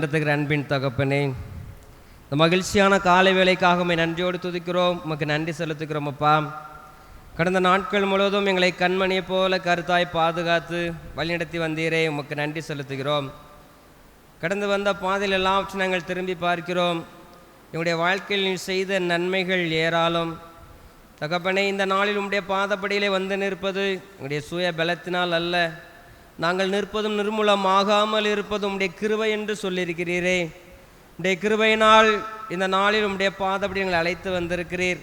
இடத்துக்கு அன்பின் தகப்பனே, இந்த மகிழ்ச்சியான காலை வேலைக்காக உம்மை நன்றியோடு துதிக்கிறோம். உமக்கு நன்றி செலுத்துகிறோம் அப்பா. கடந்த நாட்கள் முழுவதும் எங்களை கண்மணியை போல கருத்தாய் பாதுகாத்து வழிநடத்தி வந்தீரே, உமக்கு நன்றி செலுத்துகிறோம். கடந்து வந்த பாதையில் எல்லாவற்றையும் நாங்கள் திரும்பி பார்க்கிறோம். எங்களுடைய வாழ்க்கையில் நீ செய்த நன்மைகள் ஏராளம் தகப்பனே. இந்த நாளில் உம்முடைய பாதப்படியிலே வந்து நிற்பது எங்களுடைய சுய பலத்தினால் அல்ல, நாங்கள் நிற்பதும் நிர்மூலமாகாமல் இருப்பதும் உம்முடைய கிருபை என்று சொல்லியிருக்கிறீரே. உம்முடைய கிருபையினால் இந்த நாளில் உம்முடைய பாதப்படி எங்களை அழைத்து வந்திருக்கிறீர்.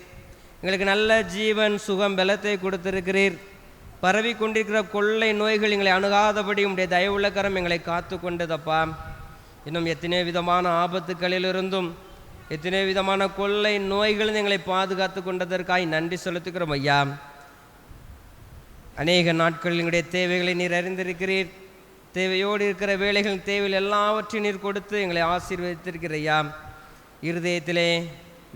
எங்களுக்கு நல்ல ஜீவன் சுகம் பலத்தை கொடுத்திருக்கிறீர். பரவி கொண்டிருக்கிற கொள்ளை நோய்கள் எங்களை அணுகாதபடி உம்முடைய தயவுள்ள கரம் எங்களை காத்து கொண்டதப்பா. இன்னும் எத்தனை விதமான ஆபத்துக்களிலிருந்தும் எத்தனை விதமான கொள்ளை நோய்களில் எங்களை பாதுகாத்து கொண்டதற்காக நன்றி செலுத்துகிறோம் ஐயா. அநேக நாட்கள் எங்களுடைய தேவைகளை நீர் அறிந்திருக்கிறீர். தேவையோடு இருக்கிற வேலைகள் தேவையில் எல்லாவற்றையும் நீர் கொடுத்து எங்களை ஆசீர்வதித்திருக்கிற ஐயா. இருதயத்திலே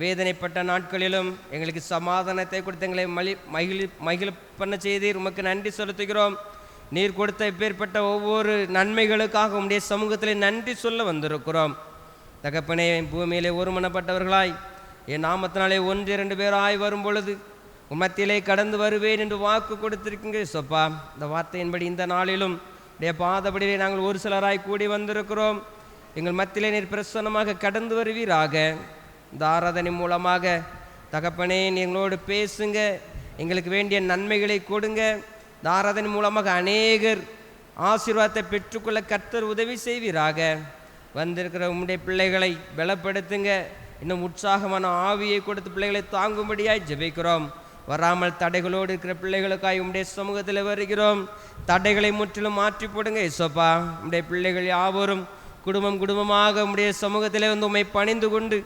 வேதனைப்பட்ட நாட்களிலும் எங்களுக்கு சமாதானத்தை கொடுத்து எங்களை மகிழ பண்ண செய்தீர். உமக்கு நன்றி செலுத்துகிறோம். நீர் கொடுத்த இப்பேற்பட்ட ஒவ்வொரு நன்மைகளுக்காக உம்முடைய சமூகத்திலே நன்றி சொல்ல வந்திருக்கிறோம் தகப்பனே. பூமியிலே ஒருமனப்பட்டவர்களாய் என் நாமத்தினாலே 1-2 பேராய் வரும் பொழுது மத்தியிலே கடந்து வருவேன் என்று வாக்கு கொடுத்திருக்கீங்க சொப்பா. இந்த வார்த்தையின்படி இந்த நாளிலும் உடைய பாதபடியிலே நாங்கள் ஒரு சிலராய் கூடி வந்திருக்கிறோம். எங்கள் மத்தியிலே நீர் பிரசன்னமாக கடந்து வருவீராக. இந்த ஆராதனை மூலமாக தகப்பனே எங்களோடு பேசுங்க, எங்களுக்கு வேண்டிய நன்மைகளை கொடுங்க. இந்த ஆராதனை மூலமாக அநேகர் ஆசீர்வாதத்தை பெற்றுக்கொள்ள கர்த்தர் உதவி செய்வீராக. வந்திருக்கிற உம்முடைய பிள்ளைகளை பலப்படுத்துங்க. இன்னும் உற்சாகமான ஆவியை கொடுத்து பிள்ளைகளை தாங்கும்படியாய் ஜெபிக்கிறோம். வராமல் தடைகளோடு இருக்கிற பிள்ளைகளுக்காய் உம்முடைய சமூகத்தில் வருகிறோம். தடைகளை முற்றிலும் மாற்றி போடுங்க இசப்பா. உம்முடைய பிள்ளைகள் யாவரும் குடும்பமாக உம்முடைய சமூகத்தில் வந்து உம்மை பணிந்து கொண்டு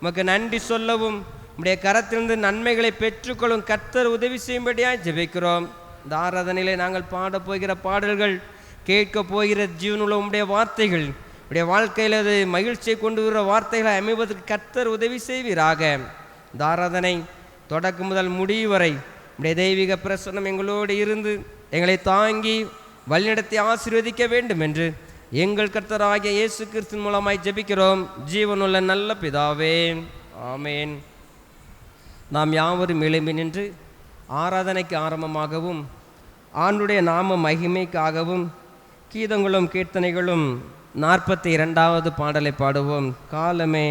உமக்கு நன்றி சொல்லவும் உம்முடைய கரத்திலிருந்து நன்மைகளை பெற்றுக்கொள்ளும் கர்த்தர் உதவி செய்யும்படியாய் ஜெபிக்கிறோம். இந்த ஆராதனையிலே நாங்கள் பாடப்போகிற பாடல்கள், கேட்க போகிற ஜீவனுள்ள உம்முடைய வார்த்தைகள், உடைய வாழ்க்கையில் அது மகிழ்ச்சியை கொண்டு வர வார்த்தைகளை அமைவதற்கு கர்த்தர் உதவி செய்வீராக. இந்த ஆராதனை தொடக்கம் முதல் முடிவு வரை உடைய தெய்வீக பிரசன்னம் எங்களோடு இருந்து எங்களை தாங்கி வழிநடத்தி ஆசீர்வதிக்க வேண்டும் என்று எங்கள் கர்த்தராகிய இயேசு கிறிஸ்துவின் மூலமாய் ஜெபிக்கிறோம் ஜீவனுள்ள நல்ல பிதாவே, ஆமேன். நாம் யாவரும் எழும்பி நின்று ஆராதனைக்கு ஆரம்பமாகவும் ஆண்டுடைய நாம மகிமைக்காகவும் கீதங்களும் கீர்த்தனைகளும் 42வது பாடலை பாடுவோம். காலமே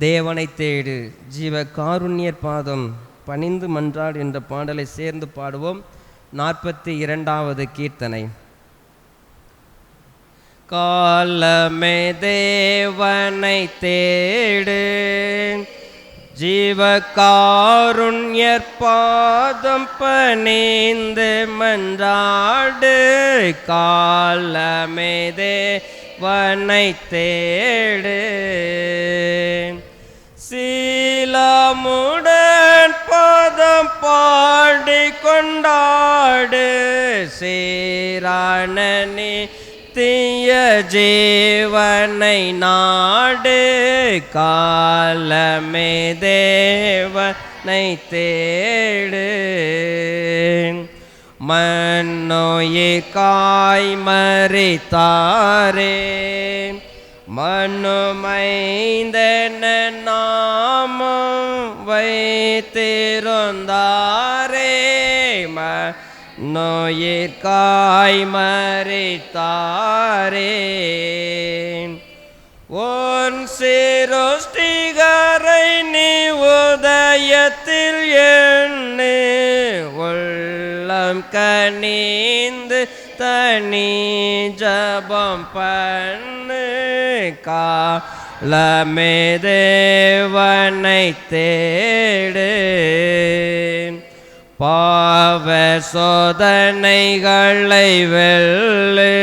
தேவனை தேடு, ஜீவ காருண்யர் பாதம் பணிந்து மன்றாடு என்ற பாடலை சேர்ந்து பாடுவோம். 42வது கீர்த்தனை. காலமே தேவனை தேடு, ஜீவ காருண்யர் பாதம் பணிந்து மன்றாடு. காலமே தேவனை தேடு, சீலமுடன் பாதம் பாடி கொண்டாடு. சீரானனி தீய ஜீவனை நாடு. காலமே தேவனை தேடு, மன்னோயிக்காய் மரித்தாரே. மனுமைந்தன நாமம் வைத்திருந்தாரே. நோயிற்காய் மரித்தாரே. உன் சிருஷ்டிகரை நீ உதயத்தில் எண்ணு. உள்ளம் கனிந்து தனி ஜபம் பண்ணு. காலமே தேவனை தேடு, பாவ சோதனைகளை வெல்லு.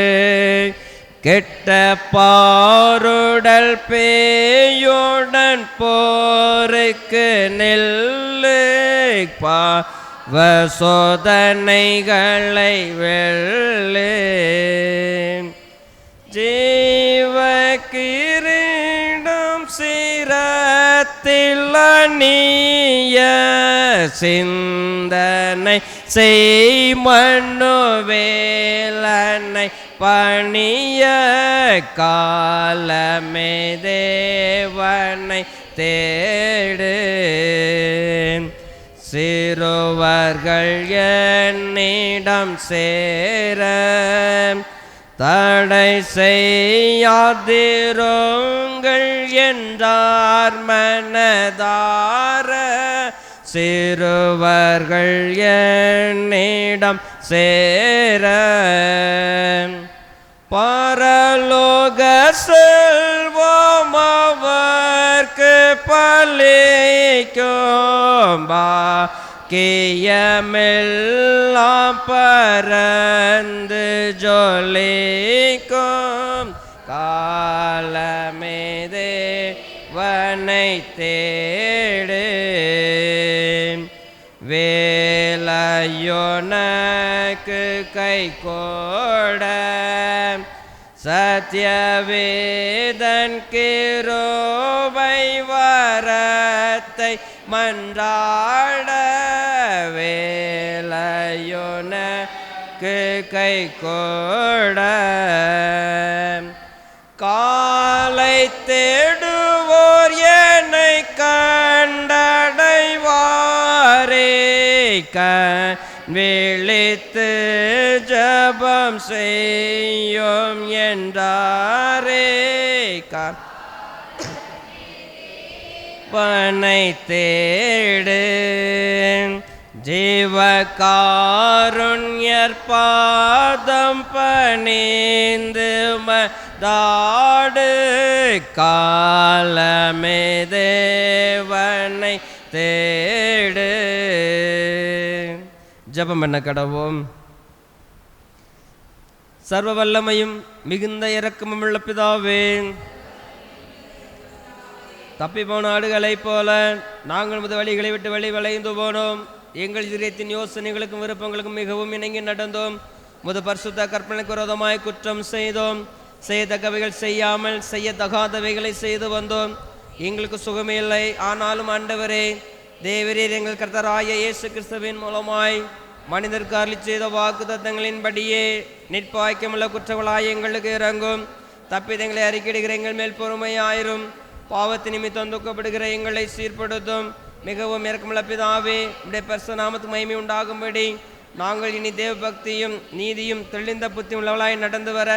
கெட்ட பாருடல் பேயுடன் போருக்கு நெல்லு. பாவ சோதனைகளை வெல்லு. ஜீவ கிரீடம் சிரத்தில் அணிய சிந்தனை செய்மண்ணுவேலனை பணிய காலமே தேவனை தேடு. சிறுவர்கள் என்னிடம் சேர தடை செய்யாதிருங்கள் என்றார் மனதார. சிறுவர்கள் என்னிடம் சேர பரலோக செல்வம் அவர்க்கு பலிக்கும். பாக்கியமெல்லாம் பரந்து ஜொலிக்கும். காலமே தேவனை தேடு. வேலையோனக்கு கை கோட சத்யவேதன் கிருபை வரத்தை மன்றாட. வேலையோனக்கு கை கோட காலை தேடுவோர் என்னை கண்டடைவாரே. விழித்து ஜபம் செய்யும் என்றாரே. பனை தேடு. ஜீவகாருண்யர் பாதம் பணிந்து மதாடு. காலமே தேவனை தேடு. ஜபம் பண்ண கடவோம். சர்வ வல்லமையும் மிகுந்த இரக்கமும் உள்ள பிதாவே, தப்பி போன ஆடுகளைப் போல நாங்கள் முத வழிகளை விட்டு வளைந்து போனோம். எங்கள் இதயத்தின் யோசனைகளுக்கும் விருப்பங்களுக்கும் மிகவும் இணங்கி நடந்தோம். முத பரிசுத்த கற்பனைக்கு விரோதமாய் குற்றம் செய்தோம். செய்யத்தக்கவைகள் செய்யாமல் செய்யத்தகாதவைகளை செய்து வந்தோம். எங்களுக்கு சுகமே இல்லை. ஆனாலும் ஆண்டவரே தேவரீர் எங்கள் கர்த்தராகிய இயேசு கிறிஸ்துவின் மூலமாய் மனிதருக்கு அருளி செய்த வாக்கு தத்தங்களின்படியே நிற்பாய்க்கமுள்ள குற்றங்களாய் எங்களுக்கு இறங்கும். தப்பிதங்களை அறிக்கையிடுகிற எங்கள் மேல் பொறுமையாயிரும். பாவத்து நிமித்தம் துக்கப்படுகிற எங்களை சீர்படுத்தும். மிகவும் இரக்கமுள்ள பிதாவே, உடைய பரிசுத்த நாமத்துக்கு மகிமை உண்டாகும்படி நாங்கள் இனி தேவ பக்தியும் நீதியும் தெளிந்த புத்தி உள்ளவளாய் நடந்து வர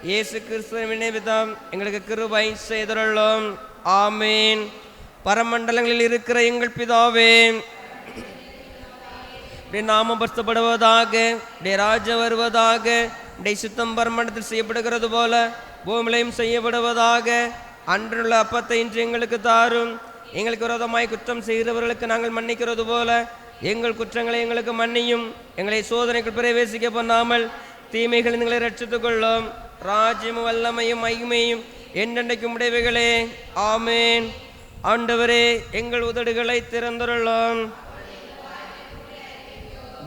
இயேசு கிறிஸ்துவின் நிமித்தம் எங்களுக்கு கிருபை செய்துள்ளோம். ஆமீன். பரமண்டலங்களில் இருக்கிற எங்கள் பிதாவே, உடைய நாமம் பரிசுத்தப்படுவதாக, உடைய ராஜ்யம் வருவதாக, உடைய சித்தம் பரமண்டலத்தில் செய்யப்படுகிறது போல பூமியிலும் செய்யப்படுவதாக. அன்றுள்ள அப்பத்தை இன்று எங்களுக்கு தாரும். எங்களுக்கு விரோதமாய் குற்றம் செய்கிறவர்களுக்கு நாங்கள் மன்னிக்கிறது போல எங்கள் குற்றங்களை எங்களுக்கு மன்னியும். எங்களை சோதனைக்குள் பிரவேசிக்க பண்ணாமல் தீமைகள் எங்களை ரட்சித்துக் கொள்ளும். ராஜ்யமும் வல்லமையும் மகிமையும் என்றென்றைக்கும் உடையவைகளே. ஆமேன். ஆண்டவரே எங்கள் உதடுகளை திறந்துள்ளோம்.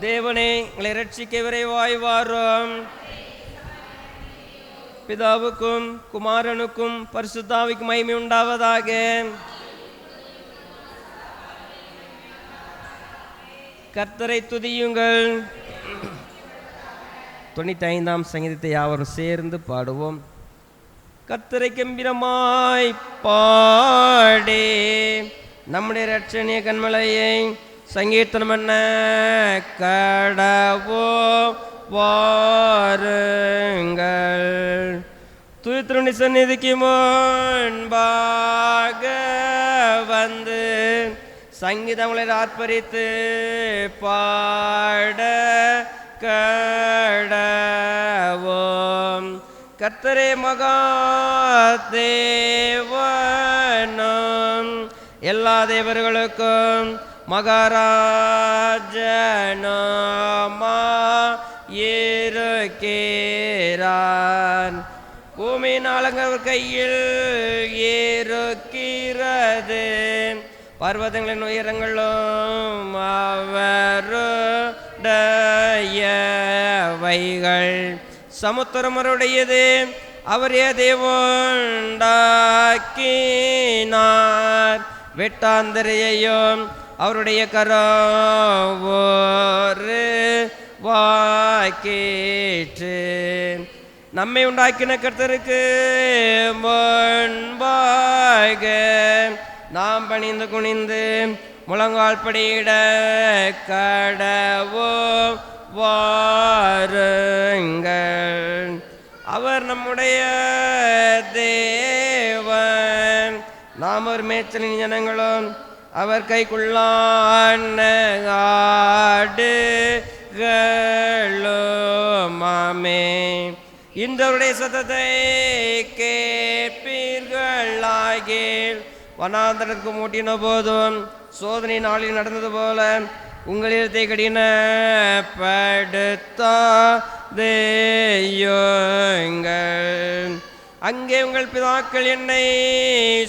தேவனே எங்களை ரட்சிக்க விரைவாய் வாரும். பிதாவுக்கும் குமாரனுக்கும் பரிசுத்தாவிக்கும் மகிமை உண்டாவதாக. கர்த்தரை துதியுங்கள். 95ஆம் சங்கீதத்தை யாவரும் சேர்ந்து பாடுவோம். கர்த்தரை கம்பீரமாய் பாடே நம்முடைய இரட்சணிய கண்மலையை சங்கீர்த்தனம் பண்ண கடவோ வாருங்கள். துதித்திருணி சந்நிதிக்கு முன்பாக வந்து சங்கீதங்களை ஆர்ப்பரித்து பாட கடவோம். கர்த்தரே மகா தேவனும் எல்லா தேவர்களுக்கும் மகாராஜனுமா இருக்கிறான். பூமியின் ஆழங்கள் கையில் இருக்கிறது. பர்வதங்களின் உயரங்களும் அவருடையவைகள். சமுத்திரம் அவருடையது. அவர் தேவண்டாக்கினார். வெட்டாந்தரையையும் அவருடைய கரம் ஒரு வாக்கேற்று நம்மை உண்டாக்கின கர்த்தருக்கு முன்பாக நாம் பணிந்து குனிந்து முழங்கால் படியிட கடவோ வாருங்கள். அவர் நம்முடைய தேவன், நாம் ஒரு மேய்ச்சலின் ஜனங்களும் அவர் கைக்குள்ளான ஆடுகளுமாமே. இந்தவருடைய சத்தத்தை கேட்பீர்களாகில் வனாந்தரத்துக்கு மூட்டின போதும் சோதனை நாளில் நடந்தது போல உங்களில் கடினப்படுத்தாதேயுங்கள். அங்கே உங்கள் பிதாக்கள் என்னை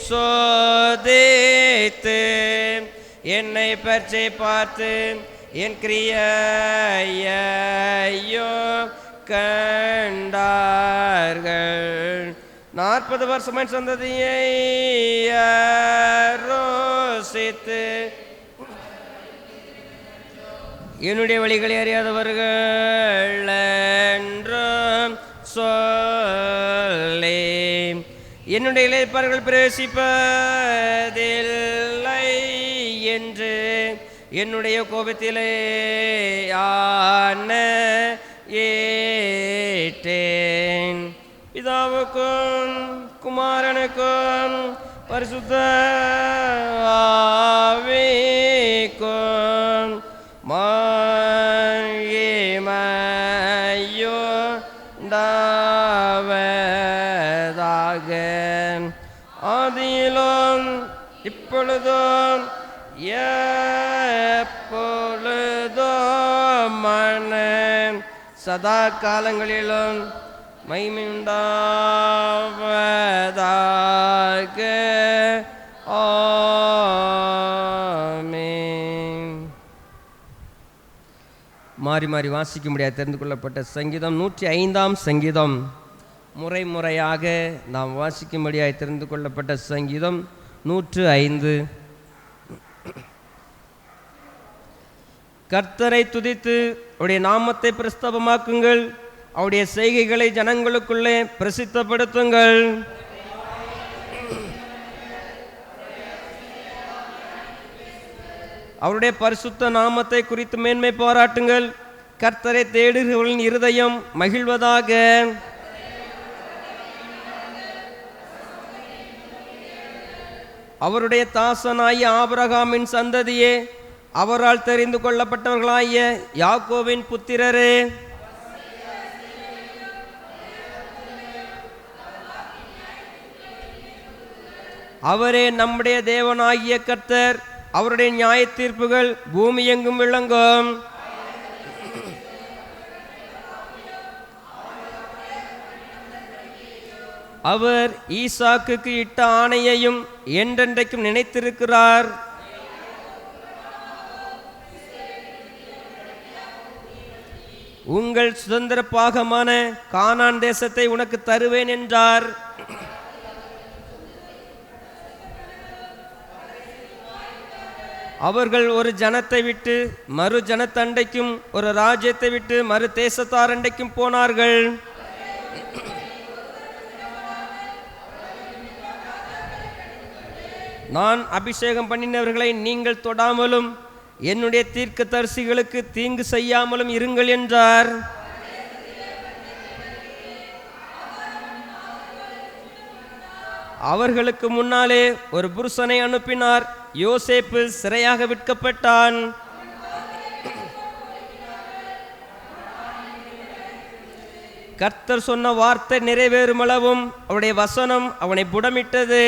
சோதித்து என்னை பற்றி பார்த்து என் கிரியையோ கண்டார்கள். 40 வருஷமாய் சந்ததியை ரோசித்து என்னுடைய வழிகளை அறியாதவர்கள் என்றும் சொல்லி என்னுடைய இளைப்பார்கள் பிரவேசிப்பதில்லை என்று என்னுடைய கோபத்திலே ஏற்றேன். பிதாவுக்கும் குமாரனுக்கும் பரிசுத்த ஆவிக்கும் மகிமையுண்டாவதாக ஆதியிலும் இப்பொழுதும் எப்பொழுதும் சதா காலங்களிலும் மகிமையுண்டாவதாக. ஆமென். மாறி மாறி வாசிக்க முடியாது தெரிந்து கொள்ளப்பட்ட சங்கீதம் 105ஆம் சங்கீதம். முறையாக நாம் வாசிக்கும்படியாய் தெரிந்து கொள்ளப்பட்ட சங்கீதம் 105. கர்த்தரை துதித்து அவருடைய நாமத்தை பிரஸ்தாபமாக்குங்கள், அவருடைய செய்கைகளை ஜனங்களுக்குள்ளே பிரசித்தப்படுத்துங்கள். அவருடைய பரிசுத்த நாமத்தை குறித்து மேன்மை பாராட்டுங்கள். கர்த்தரை தேடுகிறவர்களின் இருதயம் மகிழ்வதாக. அவருடைய தாசனாகிய ஆபிரகாமின் சந்ததியே, அவரால் தெரிந்து கொள்ளப்பட்டவர்களாகிய யாக்கோவின் புத்திரரே, அவரே நம்முடைய தேவனாகிய கர்த்தர். அவருடைய நியாய தீர்ப்புகள் பூமி எங்கும் விளங்கும். அவர் ஈசாக்குக்கு இட்ட ஆணையையும் என்றென்றைக்கும் நினைத்திருக்கிறார். உங்கள் சுதந்திர பாகமான கானான் தேசத்தை உனக்கு தருவேன் என்றார். அவர்கள் ஒரு ஜனத்தை விட்டு மறு ஜனத்தண்டைக்கும், ஒரு ராஜ்யத்தை விட்டு மறு தேசத்தாரண்டைக்கும் போனார்கள். நான் அபிஷேகம் பண்ணினவர்களை நீங்கள் தொடாமலும் என்னுடைய தீர்க்கதரிசிகளுக்கு தீங்கு செய்யாமலும் இருங்கள் என்றார். அவர்களுக்கு முன்னாலே ஒரு புருஷனை அனுப்பினார். யோசேப்பு சிறையாக விற்கப்பட்டான். கர்த்தர் சொன்ன வார்த்தை நிறைவேறுமளவும் அவருடைய வசனம் அவனை புடமிட்டது.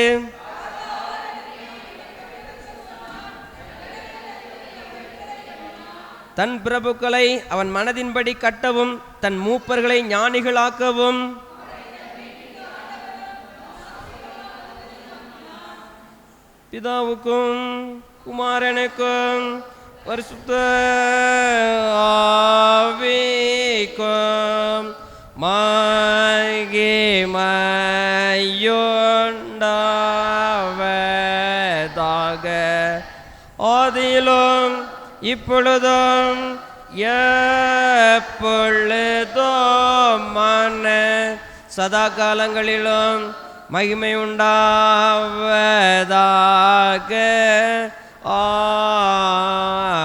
தன் பிரபுக்களை அவன் மனதின்படி கட்டவும், தன் மூப்பர்களை ஞானிகளாக்கவும், பிதாவுக்கும் குமாரனுக்கும் பரிசுத்த ஆவிக்கும் மகிமையுண்டாவதாக. ஆதியிலும் இப்பொழுதும் எப்பொழுதுமான சதா காலங்களிலும் மகிமை உண்டாவதாக.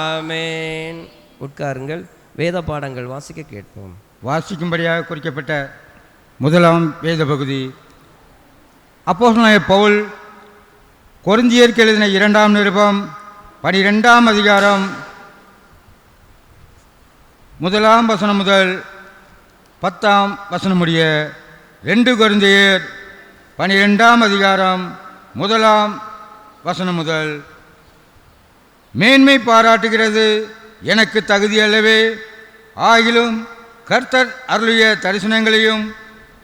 ஆமென். உட்காருங்கள். வேத பாடங்கள் வாசிக்க கேட்போம். வாசிக்கும்படியாக குறிக்கப்பட்ட முதலாம் வேத பகுதி அப்போஸ்தலனாகிய பவுல் கொரிந்தியருக்கு எழுதின 2ஆம் நிருபம் 12ஆம் அதிகாரம் 1ஆம் வசனம் முதல் 10ஆம் வசனம் முடிய. 2 கொரிந்தியர் 12ஆம் அதிகாரம் 1ஆம் வசனம் முதல். மேன்மை பாராட்டுகிறது எனக்கு தகுதி அல்லவே, ஆகிலும் கர்த்தர் அருளிய தரிசனங்களையும்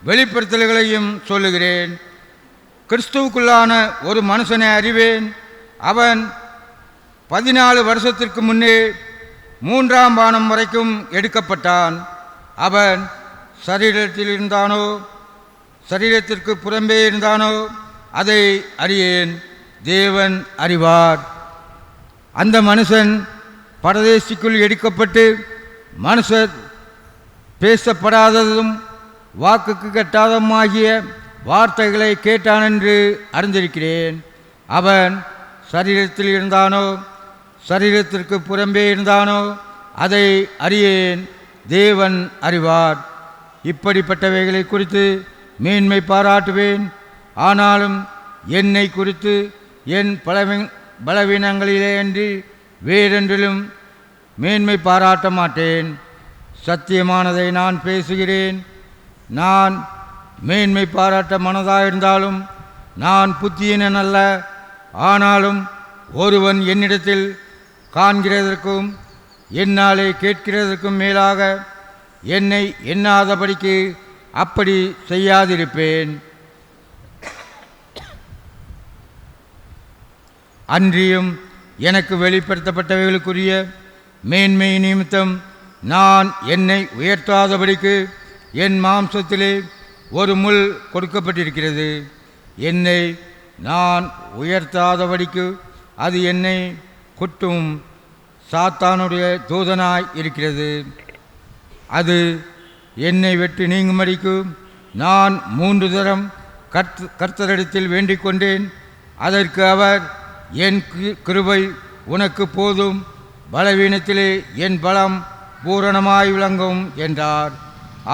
வெளிப்படுத்தல்களையும் சொல்லுகிறேன். கிறிஸ்துவுக்குள்ளான ஒரு மனுஷனை அறிவேன். அவன் 14 வருஷத்திற்கு முன்னே 3ஆம் வானம் வரைக்கும் எடுக்கப்பட்டான். அவன் சரீரத்தில் இருந்தானோ சரீரத்திற்கு புறம்பே இருந்தானோ அதை அறியேன், தேவன் அறிவார். அந்த மனுஷன் பரதேசிக்குள் எடுக்கப்பட்டு மனுஷர் பேசப்படாததும் வாக்குக்கு கட்டாததுமாகிய வார்த்தைகளை கேட்டான் என்று அறிந்திருக்கிறேன். அவன் சரீரத்தில் இருந்தானோ சரீரத்திற்கு புறம்பே இருந்தானோ அதை அறியேன், தேவன் அறிவார். இப்படிப்பட்டவைகளை குறித்து மேன்மை பாராட்டுவேன். ஆனாலும் என்னை குறித்து என் பலவீனங்களிலே அன்றி வேறென்றிலும் மேன்மை பாராட்ட மாட்டேன். சத்தியமானதை நான் பேசுகிறேன். நான் மேன்மை பாராட்ட மனதாயிருந்தாலும் நான் புத்தியனன் அல்ல. ஆனாலும் ஒருவன் என்னிடத்தில் காண்கிறதற்கும் என்னாலே கேட்கிறதற்கும் மேலாக என்னை எண்ணாதபடிக்கு அப்படி செய்யாதிருப்பேன். அன்றியும் எனக்கு வெளிப்படுத்தப்பட்டவைகளுக்குரிய மேன்மை நிமித்தம் நான் என்னை உயர்த்தாதபடிக்கு என் மாம்சத்திலே ஒரு முள் கொடுக்கப்பட்டிருக்கிறது. என்னை நான் உயர்த்தாதபடிக்கு அது என்னை குட்டும் சாத்தானுடைய தூதனாய் இருக்கிறது. அது என்னை விட்டு நீங்கும்படிக்கு நான் 3 தரம் கர்த்தரிடத்தில் வேண்டிக் கொண்டேன். அதற்கு அவர், என் கிருபை உனக்கு போதும், பலவீனத்திலே என் பலம் பூரணமாய் விளங்கும் என்றார்.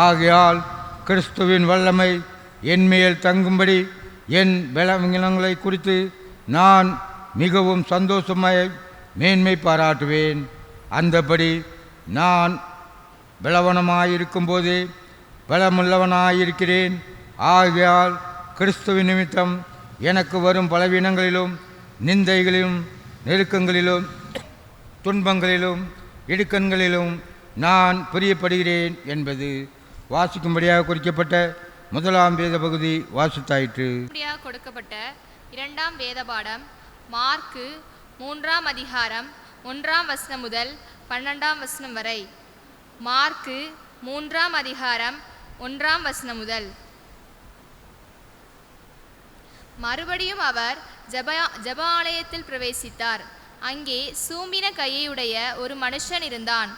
ஆகையால் கிறிஸ்துவின் வல்லமை என்மேல் தங்கும்படி என் பலவீனங்களை குறித்து நான் மிகவும் சந்தோஷமாய் மேன்மை பாராட்டுவேன். அந்தபடி நான் பலவனமாயிருக்கும்போதே பலமுள்ளவனாயிருக்கிறேன். ஆகையால் கிறிஸ்துவின் நிமித்தம் எனக்கு வரும் பலவீனங்களிலும் நிந்தைகளிலும் நெருக்கங்களிலும் துன்பங்களிலும் இடுக்கண்களிலும் நான் பிரியப்படுகிறேன் என்பது வாசிக்கும்படியாக குறிக்கப்பட்ட முதலாம் வேத பகுதி வாசித்தாயிற்று. கொடுக்கப்பட்ட 2ஆம் வேத பாடம் மார்க்கு 3ஆம் அதிகாரம் 1ஆம் வசனம் முதல் 12ஆம் வசனம் வரை. மார்க்கு 3ஆம் அதிகாரம் 1ஆம் வசனம் முதல். மறுபடியும் அவர் ஜெப ஆலயத்தில் பிரவேசித்தார். அங்கே சூம்பின கையுடைய ஒரு மனுஷன் இருந்தான்.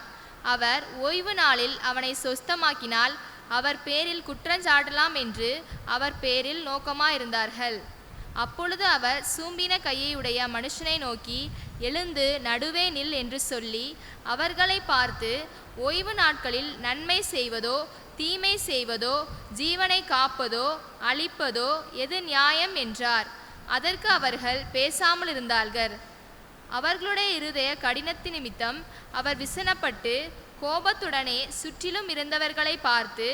அவர் ஓய்வு நாளில் அவனை சொஸ்தமாக்கினால் அவர் பேரில் குற்றஞ்சாட்டலாம் என்று அவர் பேரில் நோக்கமாயிருந்தார்கள். அப்பொழுது அவர் சூம்பின கையுடைய மனுஷனை நோக்கி, எழுந்து நடுவே நில் என்று சொல்லி அவர்களை பார்த்து, ஓய்வு நாட்களில் நன்மை செய்வதோ தீமை செய்வதோ ஜீவனை காப்பதோ அழிப்பதோ எது நியாயம் என்றார். அதற்கு அவர்கள் பேசாமல் இருந்தார்கள். அவர்களுடைய இருதய கடினத்தின் நிமித்தம் அவர் விசனப்பட்டு கோபத்துடனே சுற்றிலும் இருந்தவர்களை பார்த்து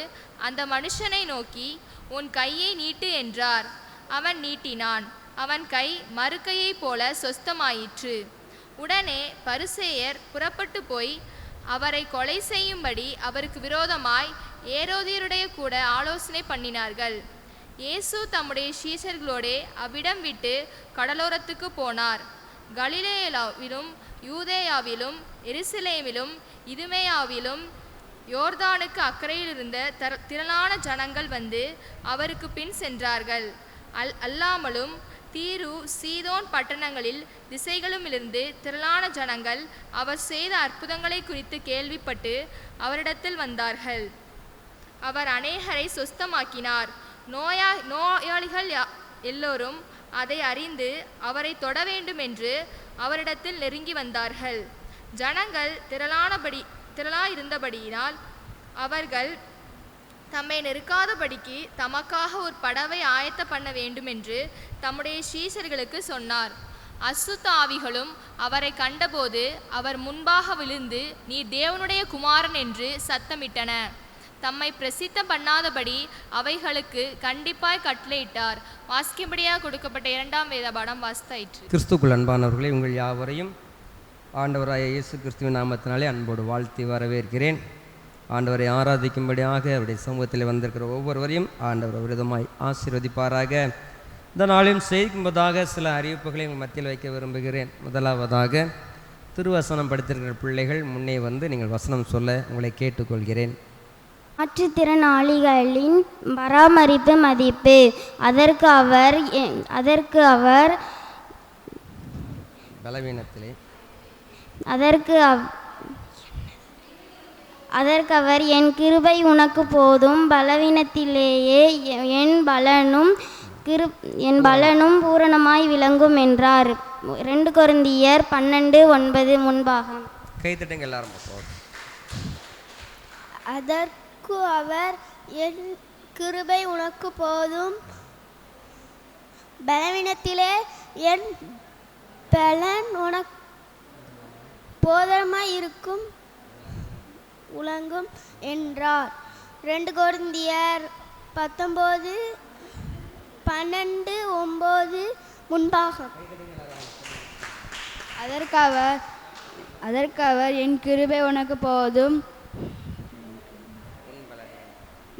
அந்த மனுஷனை நோக்கி, உன் கையை நீட்டு என்றார். அவன் நீட்டினான். அவன் கை மறுக்கையைப் போல சொஸ்தமாயிற்று. உடனே பரிசேயர் புறப்பட்டு போய் அவரை கொலை செய்யும்படி அவருக்கு விரோதமாய் ஏரோதியருடைய கூட ஆலோசனை பண்ணினார்கள். இயேசு தம்முடைய சீஷர்களோடே அவ்விடம் விட்டு கடலோரத்துக்கு போனார். கலிலேயாவிலும் யூதேயாவிலும் எருசலேமிலும் இதுமேயாவிலும் யோர்தானுக்கு அக்கறையில் இருந்த திரளான ஜனங்கள் வந்து அவருக்கு பின் சென்றார்கள். அல்லாமலும் தீரு சீதோன் பட்டணங்களில் திசைகளுமிருந்து திரளான ஜனங்கள் அவர் செய்த அற்புதங்களை குறித்து கேள்விப்பட்டு அவரிடத்தில் வந்தார்கள். அவர் அநேகரை சொஸ்தமாக்கினார். நோயாளிகள் எல்லோரும் அதை அறிந்து அவரை தொட வேண்டும் என்று அவரிடத்தில் நெருங்கி வந்தார்கள். ஜனங்கள் திரளாயிருந்தபடியினால் அவர்கள் தம்மை நெருக்காதபடிக்கு தமக்காக ஒரு படவை ஆயத்த பண்ண வேண்டும் என்று தம்முடைய சீஷர்களுக்கு சொன்னார். அசுத்த ஆவிகளும் அவரை கண்டபோது அவர் முன்பாக விழுந்து, நீ தேவனுடைய குமாரன் என்று சத்தமிட்டன. தம்மை பிரசித்தம் பண்ணாதபடி அவைகளுக்கு கண்டிப்பாய் கட்டளையிட்டார். வாசிக்கும்படியாக கொடுக்கப்பட்ட 2ஆம் வேதபாடம் வாசித்தாயிற்று. கிறிஸ்துக்குள் அன்பானவர்களே, உங்கள் யாவரையும் ஆண்டவராய இயேசு கிறிஸ்துவின் நாமத்தினாலே அன்போடு வாழ்த்தி வரவேற்கிறேன். ஆண்டவரை ஆராதிக்கும்படியாக அவருடைய சமூகத்தில் வந்திருக்கிற ஒவ்வொருவரையும் ஆண்டவர் விரதமாய் ஆசீர்வதிப்பாராக. இந்த நாளிலும் செய்யும்போதாக சில அறிவிப்புகளை உங்கள் மத்தியில் வைக்க விரும்புகிறேன். முதலாவதாக, திருவசனம் படித்திருக்கிற பிள்ளைகள் முன்னே வந்து நீங்கள் வசனம் சொல்ல உங்களை கேட்டுக்கொள்கிறேன். மாற்றுத்திறனாளிகளின் பராமரிப்பு மதிப்பு. அதற்கு அவர் பலவீனத்திலே அதற்கு அவர் என் கிருபை உனக்கு போதும், பலவீனத்திலேயே என் பலனும் பூரணமாய் விளங்கும் என்றார். 2 கொரிந்தியர் 12:9 முன்பாகம். கைத்தட்டுங்க எல்லாரும். அதற்கு அவர் என் கிருபை உனக்கு போதும், பலவீனத்திலே என் பலன் உனக்கு போதமாய் இருக்கும் உலங்கும் என்றார். 2 கொரிந்தியர் 19:12 முன்பாகம். அதற்கு அவர் என் கிருபை உனக்கு போதும்,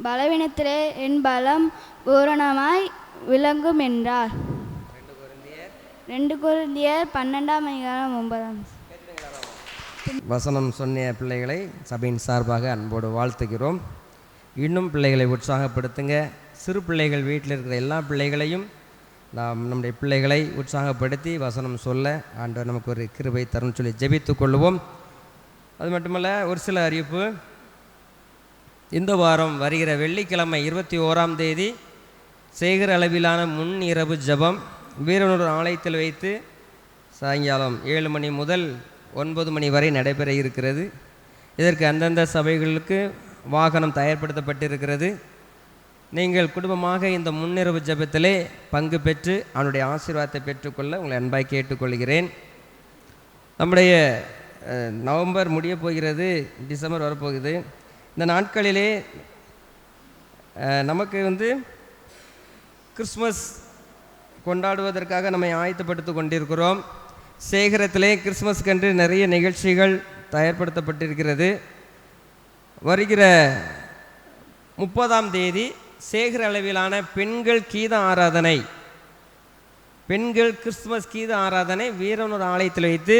பலவீனத்திலே என் பலம் பூரணமாய் விளங்கும் என்றார். 2 கொரிந்தியர் 12:9. வசனம் சொன்ன பிள்ளைகளை சபையின் சார்பாக அன்போடு வாழ்த்துகிறோம். இன்னும் பிள்ளைகளை உற்சாகப்படுத்துங்க. சிறு பிள்ளைகள் வீட்டில் இருக்கிற எல்லா பிள்ளைகளையும் நம்முடைய பிள்ளைகளை உற்சாகப்படுத்தி வசனம் சொல்ல ஆண்டவர் நமக்கு ஒரு கிருபை தரும்னு சொல்லி ஜெபித்து கொள்வோம். அது மட்டுமல்ல, ஒரு சில அறிவிப்பு. இந்த வாரம் வருகிற வெள்ளிக்கிழமை 21ஆம் தேதி சேகர அளவிலான முன் இரவு ஜெபம் வீரனூர் ஆலயத்தில் வைத்து சாயங்காலம் 7 மணி முதல் 9 மணி வரை நடைபெற இருக்கிறது. இதற்கு அந்தந்த சபைகளுக்கு வாகனம் தயார்படுத்தப்பட்டிருக்கிறது. நீங்கள் குடும்பமாக இந்த முன்னிரவு ஜெபத்திலே பங்கு பெற்று அவனுடைய ஆசீர்வாதத்தை பெற்றுக்கொள்ள உங்களை அன்பாய் கேட்டுக்கொள்கிறேன். நம்முடைய நவம்பர் முடிய போகிறது, டிசம்பர் வரப்போகுது. இந்த நாட்களிலே நமக்கு கிறிஸ்மஸ் கொண்டாடுவதற்காக நம்மை ஆயத்தப்படுத்தி கொண்டிருக்கிறோம். சேகரத்திலே கிறிஸ்மஸ்க்கென்று நிறைய நிகழ்ச்சிகள் தயார்படுத்தப்பட்டிருக்கிறது. வருகிற 30ஆம் தேதி சேகர அளவிலான பெண்கள் கீத ஆராதனை, பெண்கள் கிறிஸ்துமஸ் கீத ஆராதனை வீரனூர் ஆலயத்தில் வைத்து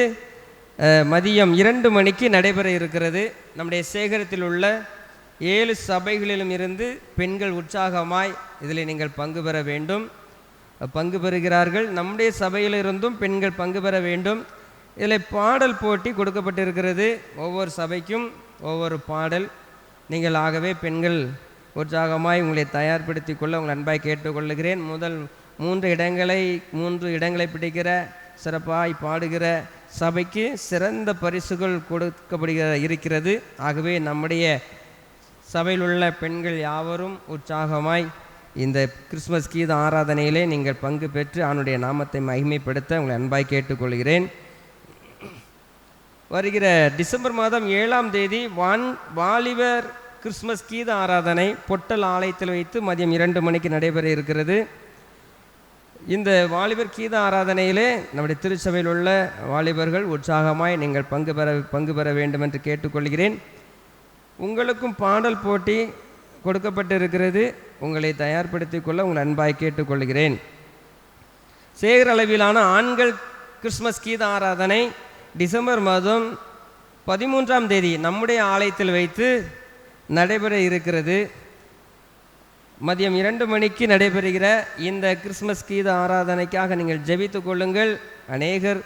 மதியம் 2 மணிக்கு நடைபெற இருக்கிறது. நம்முடைய சேகரத்தில் உள்ள 7 சபைகளிலும் இருந்து பெண்கள் உற்சாகமாய் இதில் நீங்கள் பங்கு பெற வேண்டும். பங்கு பெறுகிறார்கள். நம்முடைய சபையிலிருந்தும் பெண்கள் பங்கு பெற வேண்டும். இதில் பாடல் போட்டி கொடுக்கப்பட்டிருக்கிறது. ஒவ்வொரு சபைக்கும் ஒவ்வொரு பாடல். நீங்கள் ஆகவே பெண்கள் உற்சாகமாய் உங்களை தயார்படுத்தி கொள்ள உங்கள் அன்பாய் கேட்டுக்கொள்ளுகிறேன். முதல் 3 இடங்களை பிடிக்கிற சிறப்பாய் பாடுகிற சபைக்கு சிறந்த பரிசுகள் இருக்கிறது. ஆகவே நம்முடைய சபையில் உள்ள பெண்கள் யாவரும் உற்சாகமாய் இந்த கிறிஸ்மஸ் கீத ஆராதனையிலே நீங்கள் பங்கு பெற்று அவனுடைய நாமத்தை மகிமைப்படுத்த உங்களை அன்பாய் கேட்டுக்கொள்கிறேன். வருகிற டிசம்பர் மாதம் 7ஆம் தேதி வாலிபர் கிறிஸ்மஸ் கீத ஆராதனை பொட்டல் ஆலயத்தில் வைத்து மதியம் 2 மணிக்கு நடைபெற இருக்கிறது. இந்த வாலிபர் கீத ஆராதனையிலே நம்முடைய திருச்சபையில் உள்ள வாலிபர்கள் உற்சாகமாய் நீங்கள் பங்கு பெற வேண்டும் என்று கேட்டுக்கொள்கிறேன். உங்களுக்கும் பாடல் போட்டி கொடுக்கப்பட்டிருக்கிறது. உங்களை தயார்படுத்தி கொள்ள உங்கள் அன்பாய் கேட்டுக்கொள்கிறேன். சேகர அளவிலான ஆண்கள் கிறிஸ்மஸ் கீத ஆராதனை டிசம்பர் மாதம் 13ஆம் தேதி நம்முடைய ஆலயத்தில் வைத்து நடைபெற இருக்கிறது. மதியம் 2 மணிக்கு நடைபெறுகிற இந்த கிறிஸ்மஸ் கீத ஆராதனைக்காக நீங்கள் ஜெபித்து கொள்ளுங்கள். அநேகர்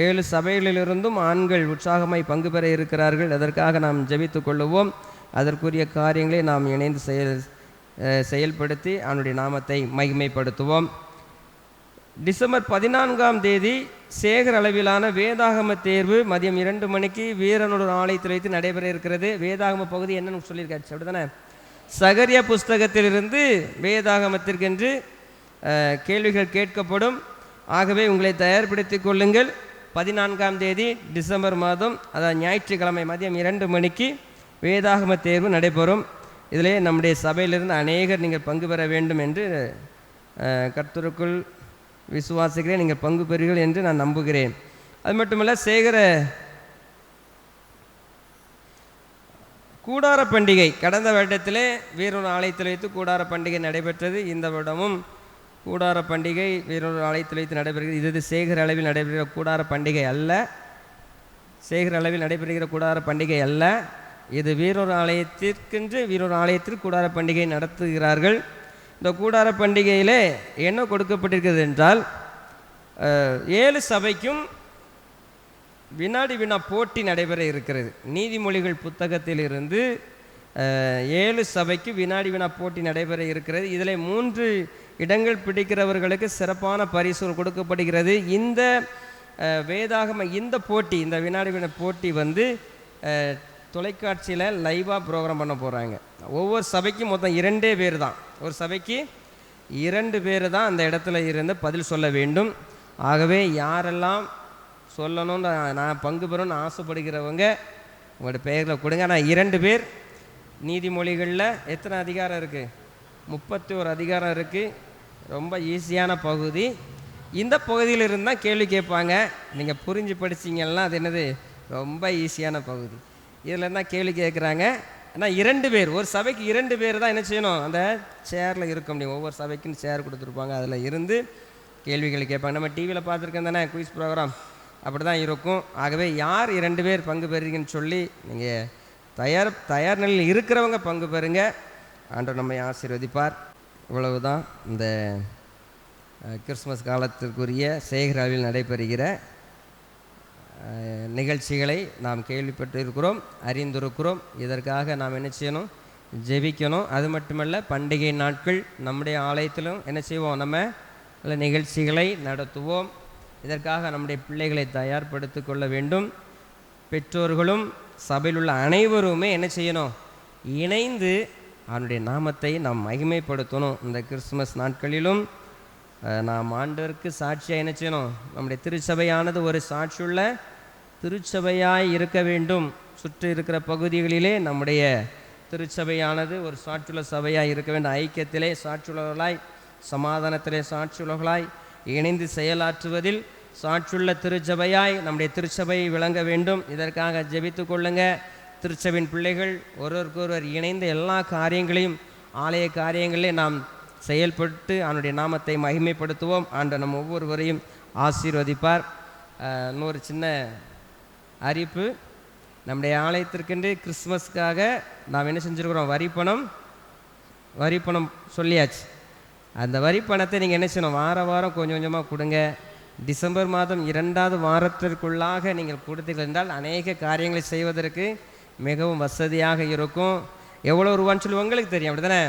7 சபைகளிலிருந்தும் ஆண்கள் உற்சாகமாய் பங்கு பெற இருக்கிறார்கள். அதற்காக நாம் ஜெபித்து கொள்ளுவோம். அதற்குரிய காரியங்களை நாம் இணைந்து செயல்படுத்தி அவனுடைய நாமத்தை மகிமைப்படுத்துவோம். டிசம்பர் 14ஆம் தேதி சேகர் அளவிலான வேதாகம தேர்வு மதியம் 2 மணிக்கு வீரனோட ஆலயத்தில் வைத்து நடைபெற இருக்கிறது. வேதாகம பகுதி என்னன்னு சொல்லியிருக்காச்சு, அப்படித்தானே? சகரியா புஸ்தகத்திலிருந்து வேதாகமத்திற்கென்று கேள்விகள் கேட்கப்படும். ஆகவே உங்களை தயார்படுத்தி கொள்ளுங்கள். 14ஆம் தேதி டிசம்பர் மாதம், அதாவது ஞாயிற்றுக்கிழமை மதியம் 2 மணிக்கு வேதாகம தேர்வு நடைபெறும். இதிலே நம்முடைய சபையிலிருந்து அநேகர் நீங்கள் பங்கு பெற வேண்டும் என்று கர்த்தருக்குள் விசுவாசிக்கிறேன். நீங்கள் பங்கு பெறுவீர்கள் என்று நான் நம்புகிறேன். அது மட்டுமல்ல, சேகர கூடார பண்டிகை கடந்த வருடத்திலே வேறொரு ஆலயத்தில் வைத்து கூடார பண்டிகை நடைபெற்றது. இந்த வருடமும் கூடார பண்டிகை வேறொரு ஆலயத்தில் வைத்து நடைபெறுகிறது. இது சேகர் அளவில் நடைபெறுகிற கூடார பண்டிகை அல்ல. சேகர் அளவில் நடைபெறுகிற கூடார பண்டிகை அல்ல. இது வேறொரு ஆலயத்திற்கென்று வேறொரு ஆலயத்தில் கூடார பண்டிகை நடத்துகிறார்கள். இந்த கூடார பண்டிகையிலே என்ன கொடுக்கப்பட்டிருக்கிறது என்றால், 7 சபைக்கும் வினாடி வினா போட்டி நடைபெற இருக்கிறது. நீதிமொழிகள் புத்தகத்திலிருந்து 7 சபைக்கு வினாடி வினா போட்டி நடைபெற இருக்கிறது. இதில் 3 இடங்கள் பிடிக்கிறவர்களுக்கு சிறப்பான பரிசு கொடுக்கப்படுகிறது. இந்த வேதாகம இந்த போட்டி, இந்த வினாடி வினா போட்டி தொலைக்காட்சியில் லைவாக ப்ரோக்ராம் பண்ண போகிறாங்க. ஒவ்வொரு சபைக்கும் மொத்தம் 2 பேர் தான். ஒரு சபைக்கு 2 பேர் தான் அந்த இடத்துல இருந்து பதில் சொல்ல வேண்டும். ஆகவே யாரெல்லாம் சொல்லணும்னு நான் பங்கு பெறணும்னு ஆசைப்படுகிறவங்க உங்களோட பெயரில் கொடுங்க. நான் 2 பேர். நீதிமொழிகளில் எத்தனை அதிகாரம் இருக்குது? 31 அதிகாரம் இருக்குது. ரொம்ப ஈஸியான பகுதி. இந்த பகுதியில் இருந்தால் கேள்வி கேட்பாங்க. நீங்கள் புரிஞ்சு படிச்சிங்கன்னா அது என்னது, ரொம்ப ஈஸியான பகுதி. இதில் இருந்தால் கேள்வி கேட்குறாங்க. ஆனால் 2 பேர், ஒரு சபைக்கு 2 பேர் தான் என்ன செய்யணும், அந்த சேரில் இருக்க முடியும். ஒவ்வொரு சபைக்குன்னு சேர் கொடுத்துருப்பாங்க, அதில் இருந்து கேள்விகள் கேட்பாங்க. நம்ம டிவியில் பார்த்துருக்கோம் தானே, குயிஸ் ப்ரோக்ராம் அப்படி தான் இருக்கும். ஆகவே யார் 2 பேர் பங்கு பெறுறீங்கன்னு சொல்லி நீங்கள் தயார் நிலையில் இருக்கிறவங்க பங்கு பெறுங்க. ஆண்டவர் நம்மை ஆசீர்வதிப்பார். இவ்வளவு தான் இந்த கிறிஸ்மஸ் காலத்திற்குரிய சேகராவில் நடைபெறுகிற நிகழ்ச்சிகளை நாம் கேள்விப்பட்டிருக்கிறோம், அறிந்திருக்கிறோம். இதற்காக நாம் என்ன செய்யணும், ஜெபிக்கணும். அது மட்டுமல்ல, பண்டிகை நாட்கள் நம்முடைய ஆலயத்திலும் என்ன செய்வோம், நம்ம நிகழ்ச்சிகளை நடத்துவோம். இதற்காக நம்முடைய பிள்ளைகளை தயார்படுத்தி கொள்ள வேண்டும். பெற்றோர்களும் சபையில் உள்ள அனைவருமே என்ன செய்யணும், இணைந்து அவனுடைய நாமத்தை நாம் மகிமைப்படுத்தணும். இந்த கிறிஸ்துமஸ் நாட்களிலும் நாம் ஆண்டவருக்கு சாட்சியாக என்ன செய்யணும், நம்முடைய திருச்சபையானது ஒரு சாட்சியுள்ள திருச்சபையாய் இருக்க வேண்டும். சுற்றி இருக்கிற பகுதிகளிலே நம்முடைய திருச்சபையானது ஒரு சாட்சியுள்ள சபையாய் இருக்க வேண்டும். ஐக்கியத்திலே சாட்சியுள்ளவர்களாய், சமாதானத்திலே சாட்சியுள்ளவர்களாய், இணைந்து செயலாற்றுவதில் சாட்சியுள்ள திருச்சபையாய் நம்முடைய திருச்சபை விளங்க வேண்டும். இதற்காக ஜெபித்து கொள்ளுங்க. திருச்சபையின் பிள்ளைகள் ஒருவருக்கொருவர் இணைந்த எல்லா காரியங்களையும், ஆலய காரியங்களே நாம் செயல்பட்டு அவனுடைய நாமத்தை மகிமைப்படுத்துவோம். ஆண்டு நம் ஒவ்வொருவரையும் ஆசீர்வதிப்பார். இன்னொரு சின்ன அறிவிப்பு, நம்முடைய ஆலயத்திற்கென்று கிறிஸ்மஸ்க்காக நாம் என்ன செஞ்சுருக்கிறோம், வரி பணம் சொல்லியாச்சு. அந்த வரி பணத்தை நீங்கள் என்ன செய்யணும், வாரம் கொஞ்சம் கொஞ்சமாக கொடுங்க. டிசம்பர் மாதம் 2வது வாரத்திற்குள்ளாக நீங்கள் கொடுத்தீர்கள் என்றால் அநேக காரியங்களை செய்வதற்கு மிகவும் வசதியாக இருக்கும். எவ்வளோ ரூபான்னு சொல்லி உங்களுக்கு தெரியும், அப்படி தானே?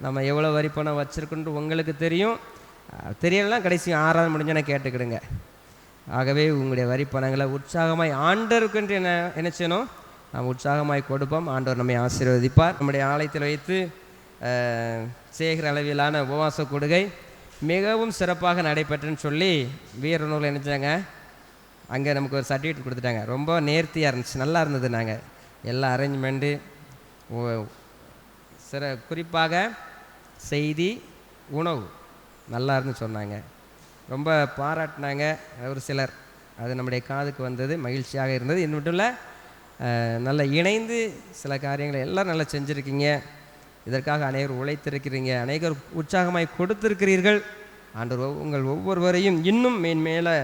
நம்ம எவ்வளோ வரி பணம் வச்சுருக்குன்ட்டு உங்களுக்கு தெரியும். தெரியலாம், கடைசி 6வது முடிஞ்சோன்னா கேட்டுக்கிடுங்க. ஆகவே உங்களுடைய வரி பணங்களை உற்சாகமாய் ஆண்டவருக்கென்று என்ன செய்யணும், நாம் உற்சாகமாய் கொடுப்போம். ஆண்டவர் நம்மை ஆசீர்வதிப்பார். நம்முடைய ஆலயத்தில் வைத்து சேகர அளவிலான உபவாச கொடுகை மிகவும் சிறப்பாக நடைபெற்றுன்னு சொல்லி வீரநூல் நினைச்சாங்க. அங்கே நமக்கு ஒரு சர்டிஃபிகேட் கொடுத்துட்டாங்க. ரொம்ப நேர்த்தியாக இருந்துச்சு, நல்லா இருந்தது. நாங்கள் எல்லா அரேஞ்ச்மெண்ட்டு குறிப்பாக செய்தி, உணவு நல்லா இருந்துன்னு சொன்னாங்க. ரொம்ப பாராட்டினாங்க ஒரு சிலர். அது நம்முடைய காதுக்கு வந்தது, மகிழ்ச்சியாக இருந்தது. இது மட்டும் இல்லை, நல்லா இணைந்து சில காரியங்களை எல்லோரும் நல்லா செஞ்சுருக்கீங்க. இதற்காக அநேகர் உழைத்திருக்கிறீங்க, அநேகர் உற்சாகமாய் கொடுத்திருக்கிறீர்கள். ஆண்டவர் உங்கள் ஒவ்வொருவரையும் இன்னும் மேன்மேலே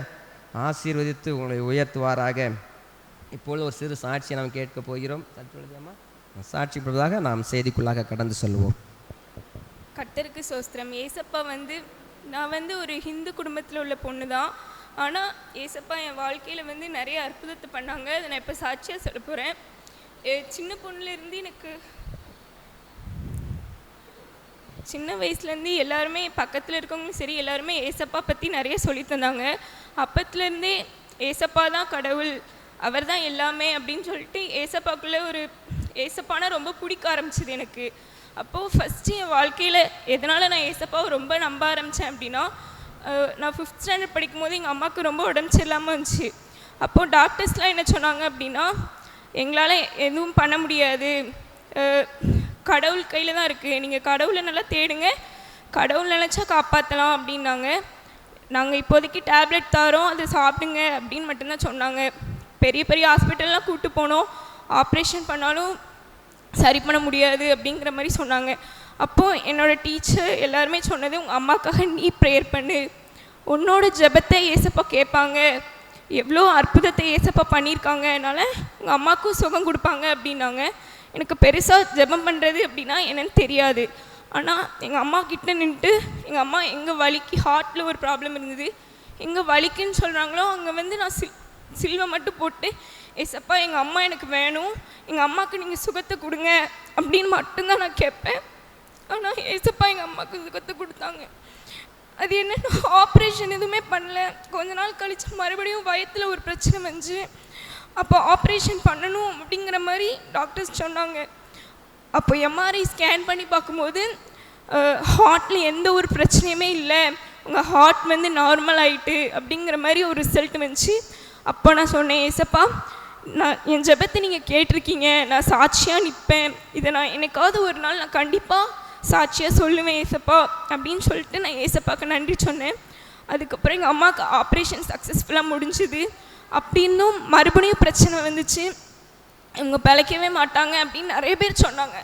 ஆசீர்வதித்து உங்களை உயர்த்துவாராக. இப்பொழுது ஒரு சிறு சாட்சியை நாம் கேட்க போகிறோம். சாட்சி பெறுவதாக நாம் செய்திக்குள்ளாக கடந்து செல்வோம். கர்த்தருக்கு சோஸ்திரம். ஏசப்பா வந்து நான் வந்து ஒரு ஹிந்து குடும்பத்தில் உள்ள பொண்ணு தான். ஆனால் ஏசப்பா என் வாழ்க்கையில் வந்து நிறைய அற்புதத்தை பண்ணாங்க. அதை நான் இப்போ சாட்சியாக சொல்ல போகிறேன். சின்ன பொண்ணுலேருந்து எனக்கு சின்ன வயசுலேருந்து எல்லாருமே பக்கத்தில் இருக்கவங்களும் சரி எல்லாருமே ஏசப்பா பற்றி நிறைய சொல்லி தந்தாங்க. அப்பத்துலேருந்தே ஏசப்பா தான் கடவுள், அவர் தான் எல்லாமே அப்படின்னு சொல்லிட்டு ஏசப்பாக்குள்ளே ஒரு ஏசப்பானா ரொம்ப பிடிக்க ஆரம்பிச்சிது எனக்கு. அப்போது ஃபஸ்ட்டு என் வாழ்க்கையில் எதனால் நான் ஏசப்பாவை ரொம்ப நம்ப ஆரம்பித்தேன் அப்படின்னா, நான் 5th ஸ்டாண்டர்ட் படிக்கும் போது எங்கள் அம்மாவுக்கு ரொம்ப உடம்பு சரியில்லாமல் இருந்துச்சு. அப்போது டாக்டர்ஸ்லாம் என்ன சொன்னாங்க அப்படின்னா, எங்களால் எதுவும் பண்ண முடியாது, கடவுள் கையில் தான் இருக்குது, நீங்கள் கடவுளை நல்லா தேடுங்க, கடவுள் நினச்சா காப்பாற்றலாம் அப்படின்னாங்க. நாங்கள் இப்போதைக்கு டேப்லெட் தரோம், அதை சாப்பிடுங்க அப்படின்னு மட்டும்தான் சொன்னாங்க. பெரிய பெரிய ஹாஸ்பிட்டல்லாம் கூப்பிட்டு போனோம், ஆப்ரேஷன் பண்ணாலும் சரி பண்ண முடியாது அப்படிங்கிற மாதிரி சொன்னாங்க. அப்போது என்னோடய டீச்சர் எல்லாருமே சொன்னது, உங்கள் அம்மாக்காக நீ ப்ரேயர் பண்ணு, உன்னோட ஜெபத்தை ஏசப்பா கேட்பாங்க, எவ்வளோ அற்புதத்தை ஏசப்பா பண்ணியிருக்காங்க, அதனால் உங்கள் அம்மாவுக்கும் சுகம் கொடுப்பாங்க அப்படின்னாங்க. எனக்கு பெருசாக ஜெபம் பண்ணுறது அப்படின்னா என்னன்னு தெரியாது. ஆனால் எங்கள் அம்மா கிட்டே நின்றுட்டு எங்கள் அம்மா எங்கே வலிக்கு ஹார்ட்டில் ஒரு ப்ராப்ளம் இருந்தது, எங்கே வலிக்குன்னு சொல்கிறாங்களோ அங்கே வந்து நான் சில்வை மட்டும் போட்டு, ஏசப்பா எங்கள் அம்மா எனக்கு வேணும், எங்கள் அம்மாவுக்கு நீங்கள் சுகத்தை கொடுங்க அப்படின்னு மட்டும்தான் நான் கேட்பேன். ஆனால் ஏசப்பா எங்கள் அம்மாவுக்கு சுகத்தை கொடுத்தாங்க. அது என்னென்னா ஆப்ரேஷன் எதுவுமே பண்ணல. கொஞ்ச நாள் கழித்து மறுபடியும் வயத்தில் ஒரு பிரச்சனை வந்துச்சு. அப்போ ஆப்ரேஷன் பண்ணணும் அப்படிங்கிற மாதிரி டாக்டர்ஸ் சொன்னாங்க. அப்போ எம்ஆர்ஐ ஸ்கேன் பண்ணி பார்க்கும்போது ஹார்ட்டில் எந்த ஒரு பிரச்சனையுமே இல்லை, உங்கள் ஹார்ட் வந்து நார்மல் ஆகிட்டு அப்படிங்கிற மாதிரி ஒரு ரிசல்ட் வந்துச்சு. அப்போ நான் சொன்னேன், ஏசப்பா நான் என் ஜெபத்தை நீங்கள் கேட்டிருக்கீங்க, நான் சாட்சியாக நிற்பேன், இதை நான் என்னைக்காவது ஒரு நாள் நான் கண்டிப்பாக சாட்சியாக சொல்லுவேன் ஏசப்பா அப்படின்னு சொல்லிட்டு நான் ஏசப்பாவுக்கு நன்றி சொன்னேன். அதுக்கப்புறம் எங்கள் அம்மாவுக்கு ஆப்ரேஷன் சக்ஸஸ்ஃபுல்லாக முடிஞ்சுது. அப்படி இருந்தும் மறுபடியும் பிரச்சனை வந்துச்சு, இவங்க பிழைக்கவே மாட்டாங்க அப்படின்னு நிறைய பேர் சொன்னாங்க.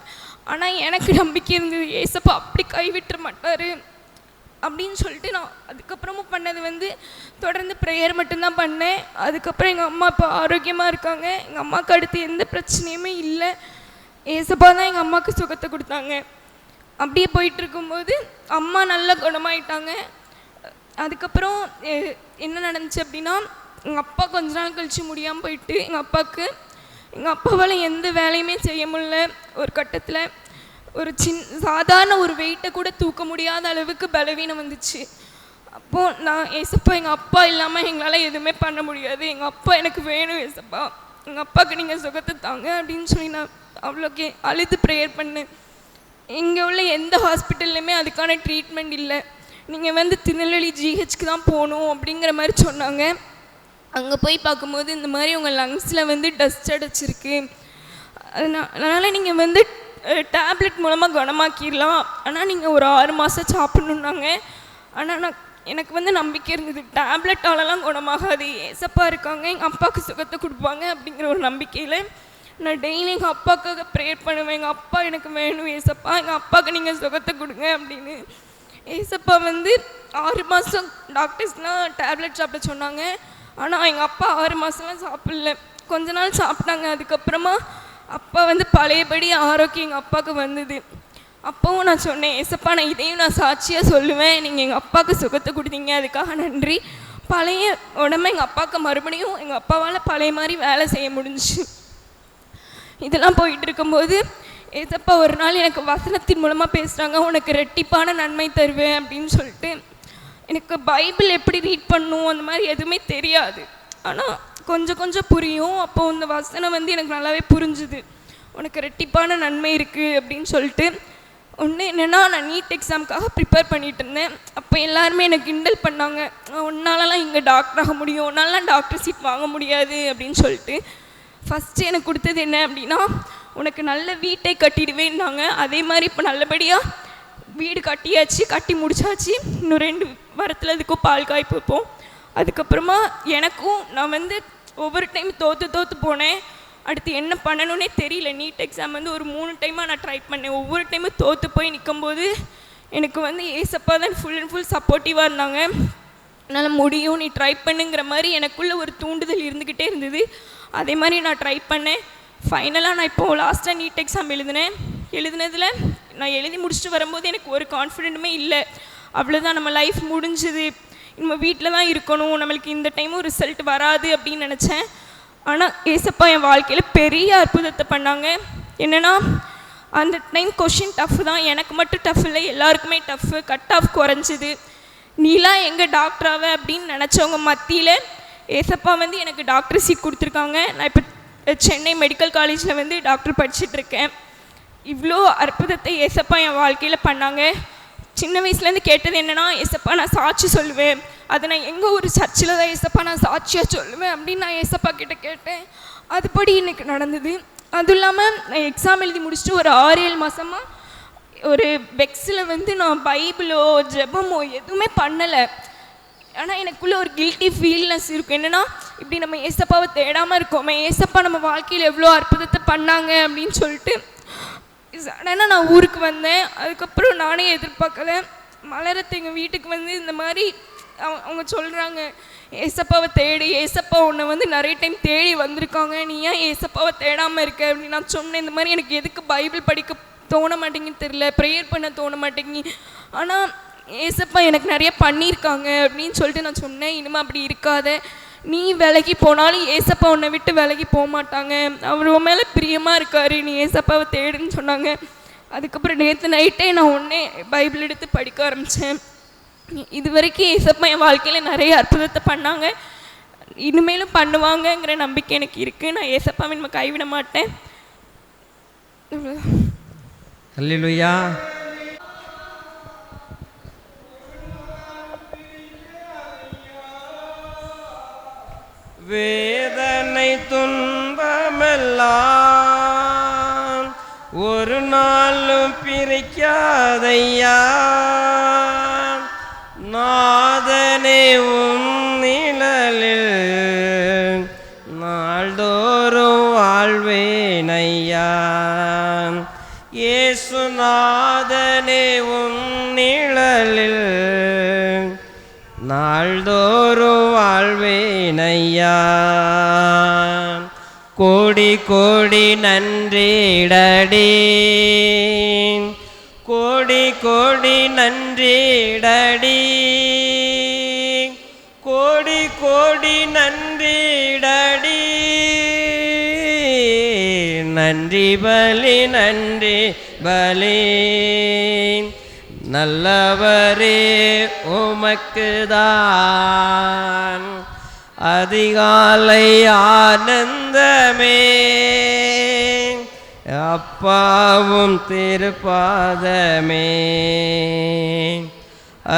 ஆனால் எனக்கு நம்பிக்கை இருந்தது, ஏசப்பா அப்படி கைவிட்டுற மாட்டார் அப்படின்னு சொல்லிட்டு நான் அதுக்கப்புறமும் பண்ணது வந்து தொடர்ந்து ப்ரேயர் மட்டும்தான் பண்ணேன். அதுக்கப்புறம் எங்கள் அம்மா இப்போ ஆரோக்கியமாக இருக்காங்க, எங்கள் அம்மாவுக்கு அடுத்து எந்த பிரச்சனையுமே இல்லை, ஏசப்பா தான் எங்கள் அம்மாவுக்கு சுகத்தை கொடுத்தாங்க. அப்படியே போயிட்டுருக்கும்போது அம்மா நல்லா குணமாயிட்டாங்க. அதுக்கப்புறம் என்ன நடந்துச்சு அப்படின்னா, எங்கள் அப்பா கொஞ்ச நாள் கழித்து முடியாமல் போயிட்டு எங்கள் அப்பாவால் எந்த வேலையுமே செய்ய முடியல. ஒரு கட்டத்தில் ஒரு சாதாரண ஒரு வெயிட்டை கூட தூக்க முடியாத அளவுக்கு பலவீனம் வந்துச்சு. அப்போது நான் ஏசப்பா எங்கள் அப்பா இல்லாமல் எங்களால் எதுவுமே பண்ண முடியாது, எங்கள் அப்பா எனக்கு வேணும் ஏசப்பா, எங்கள் அப்பாவுக்கு நீங்கள் சுகத்தை தாங்க அப்படின்னு சொல்லி நான் அவ்வளோக்கே அழுது ப்ரேயர் பண்ணேன். இங்கே உள்ள எந்த ஹாஸ்பிட்டல்லையுமே அதுக்கான ட்ரீட்மெண்ட் இல்லை, நீங்கள் வந்து திருநெல்வேலி ஜிஹெச்க்கு தான் போகணும் அப்படிங்கிற மாதிரி சொன்னாங்க. அங்கே போய் பார்க்கும்போது இந்த மாதிரி உங்கள் லங்ஸில் வந்து டஸ்ட் அடைச்சிருக்கு, அதனால் நீங்கள் வந்து டேப்லெட் மூலமாக குணமாக்கிடலாம், ஆனால் நீங்கள் ஒரு 6 மாதம் சாப்பிட்ணுன்னாங்க. ஆனால் எனக்கு வந்து நம்பிக்கை இருந்தது, டேப்லெட்டாலலாம் குணமாகாது, ஏசப்பா இருக்காங்க, எங்கள் அப்பாவுக்கு சுகத்தை கொடுப்பாங்க அப்படிங்கிற ஒரு நம்பிக்கையில் நான் டெய்லி எங்கள் அப்பாவுக்காக ப்ரேயர் பண்ணுவேன், எங்கள் அப்பா எனக்கு வேணும் ஏசப்பா, எங்கள் அப்பாவுக்கு நீங்கள் சுகத்தை கொடுங்க அப்படின்னு. ஏசப்பா வந்து 6 மாதம் டாக்டர்ஸ்லாம் டேப்லெட் சாப்பிட சொன்னாங்க. ஆனால் எங்கள் அப்பா 6 மாதம்லாம் சாப்பிடல, கொஞ்ச நாள் சாப்பிட்டாங்க. அதுக்கப்புறமா அப்பா வந்து பழையபடி ஆரோக்கியம் எங்கள் அப்பாவுக்கு வந்தது. அப்போவும் நான் சொன்னேன், ஏசப்பா நான் இதையும் நான் சாட்சியாக சொல்லுவேன், நீங்கள் எங்கள் அப்பாவுக்கு சுகத்தை கொடுத்தீங்க, அதுக்காக நன்றி. பழைய உடம்பை எங்கள் அப்பாவுக்கு மறுபடியும் எங்கள் அப்பாவால் பழைய மாதிரி வேலை செய்ய முடிஞ்சிச்சு. இதெல்லாம் போயிட்டு இருக்கும்போது ஏசப்பா ஒரு நாள் எனக்கு வசனத்தின் மூலமாக பேசுகிறாங்க, உனக்கு ரெட்டிப்பான நன்மை தருவேன் அப்படின்னு சொல்லிட்டு. எனக்கு பைபிள் எப்படி ரீட் பண்ணணும் அந்த மாதிரி எதுவுமே தெரியாது, ஆனால் கொஞ்சம் கொஞ்சம் புரியும். அப்போது இந்த வசனம் வந்து எனக்கு நல்லாவே புரிஞ்சுது, உனக்கு ரெட்டிப்பான நன்மை இருக்குது அப்படின்னு சொல்லிட்டு. ஒன்று என்னென்னா, நான் நீட் எக்ஸாமுக்காக ப்ரிப்பேர் பண்ணிகிட்டு இருந்தேன். அப்போ எல்லாருமே எனக்கு கிண்டல் பண்ணாங்க, உன்னாலலாம் இங்கே டாக்டர் ஆக முடியும், உன்னாலலாம் டாக்டர் சீட் வாங்க முடியாது அப்படின்னு சொல்லிட்டு. ஃபஸ்ட்டு எனக்கு கொடுத்தது என்ன அப்படின்னா, உனக்கு நல்ல வீட்டை கட்டிடுவேன்னாங்க. அதே மாதிரி இப்போ நல்லபடியாக வீடு கட்டியாச்சு, கட்டி முடிச்சாச்சு. இன்னும் 2 வாரத்தில் அதுக்கும் பால் காய் வைப்போம். அதுக்கப்புறமா எனக்கும் நான் வந்து ஒவ்வொரு டைம் தோற்று போனேன், அடுத்து என்ன பண்ணணுன்னே தெரியல. நீட் எக்ஸாம் வந்து ஒரு 3 டைமாக நான் ட்ரை பண்ணேன். ஒவ்வொரு டைமும் தோற்று போய் நிற்கும்போது எனக்கு வந்து ஏசப்பா தான் ஃபுல் அண்ட் ஃபுல் சப்போர்ட்டிவாக இருந்தாங்க. என்னால் முடியும், நீ ட்ரை பண்ணுங்கிற மாதிரி எனக்குள்ளே ஒரு தூண்டுதல் இருந்துக்கிட்டே இருந்தது. அதே மாதிரி நான் ட்ரை பண்ணேன். ஃபைனலாக நான் இப்போது லாஸ்ட்டாக நீட் எக்ஸாம் எழுதினேன், எழுதினதில் நான் எழுதி முடிச்சுட்டு வரும்போது எனக்கு ஒரு கான்ஃபிடென்ட்டுமே இல்லை. அவ்வளோதான், நம்ம லைஃப் முடிஞ்சுது, நம்ம வீட்டில் தான் இருக்கணும், நம்மளுக்கு இந்த டைமும் ரிசல்ட் வராது அப்படின்னு நினச்சேன். ஆனால் ஏசப்பா என் வாழ்க்கையில் பெரிய அற்புதத்தை பண்ணாங்க. என்னென்னா, அந்த டைம் கொஷின் டஃப் தான், எனக்கு மட்டும் டஃப் இல்லை, எல்லாருக்குமே டஃப்பு. Cut off குறைஞ்சிது. நீலாம் எங்கே டாக்டராக அப்படின்னு நினச்சவங்க மத்தியில் ஏசப்பா வந்து எனக்கு டாக்டர் சீட் கொடுத்துருக்காங்க. நான் இப்போ சென்னை மெடிக்கல் காலேஜில் வந்து டாக்டர் படிச்சுட்ருக்கேன். இவ்வளோ அற்புதத்தை ஏசப்பா என் வாழ்க்கையில் பண்ணாங்க. சின்ன வயசுலேருந்து கேட்டது என்னென்னா, ஏசப்பா நான் சாட்சி சொல்லுவேன், அதை நான் எங்கள் ஒரு சர்ச்சில் தான் ஏசப்பா நான் சாட்சியாக சொல்லுவேன் அப்படின்னு நான் ஏசப்பா கிட்டே கேட்டேன். அதுபடி எனக்கு நடந்தது. அதுவும் இல்லாமல் நான் எக்ஸாம் எழுதி முடிச்சுட்டு ஒரு 6-7 மாதமாக ஒரு வெக்ஸில் வந்து நான் பைபிளோ ஜெபமோ எதுவுமே பண்ணலை. ஆனால் எனக்குள்ளே ஒரு கில்ட்டி ஃபீல்னஸ் இருக்கும். என்னென்னா, இப்படி நம்ம ஏசப்பாவை தேடாமல் இருக்கோமே, ஏசப்பா நம்ம வாழ்க்கையில் எவ்வளோ அற்புதத்தை பண்ணாங்க அப்படின்னு சொல்லிட்டு சடனாக நான் ஊருக்கு வந்தேன். அதுக்கப்புறம் நானே எதிர்பார்க்கல, மலரத்தை எங்கள் வீட்டுக்கு வந்து இந்த மாதிரி அவங்க சொல்கிறாங்க, ஏசப்பாவை தேடி, ஏசப்பா உன்னை வந்து நிறைய டைம் தேடி வந்திருக்காங்க, நீ ஏன் ஏசப்பாவை தேடாமல் இருக்க அப்படின்னு நான் சொன்னேன். இந்த மாதிரி எனக்கு எதுக்கு பைபிள் படிக்க தோண மாட்டேங்குன்னு தெரில, ப்ரேயர் பண்ண தோண மாட்டேங்கி, ஆனால் ஏசப்பா எனக்கு நிறைய பண்ணியிருக்காங்க அப்படின்னு சொல்லிட்டு நான் சொன்னேன். இனிமேல் அப்படி இருக்காத, நீ விலகி போனாலும் ஏசப்பா உன்னை விட்டு விலகி போக மாட்டாங்க, அவர் உன் மேலே பிரியமாக இருக்காரு, நீ ஏசப்பாவை தேடுன்னு சொன்னாங்க. அதுக்கப்புறம் நேற்று நைட்டே நான் உடனே பைபிள் எடுத்து படிக்க ஆரம்பித்தேன். இது வரைக்கும் ஏசப்பா என் வாழ்க்கையில் நிறைய அற்புதத்தை பண்ணாங்க, இனிமேலும் பண்ணுவாங்கங்கிற நம்பிக்கை எனக்கு இருக்குது. நான் ஏசப்பாவை நம்ம கைவிட மாட்டேன். அல்லேலூயா. வேதனை துன்பமெல்லாம் ஒரு நாளும் பிரிக்காதையா, நாதனே உன் நிழலில் நாள்தோறும் வாழ்வேனையா. இயேசுநாதனே உன் நிழலில் நாள்தோறும் வாழ்வேனையா. கோடி கோடி நன்றிடடி, கோடி கோடி நன்றிடடி, கோடி கோடி நன்றிடடி. நன்றி பலி நன்றி பலி, நல்லவரே உமக்குதான் அதிகாலை ஆனந்தமே, அப்பாவும் திருப்பாதமே.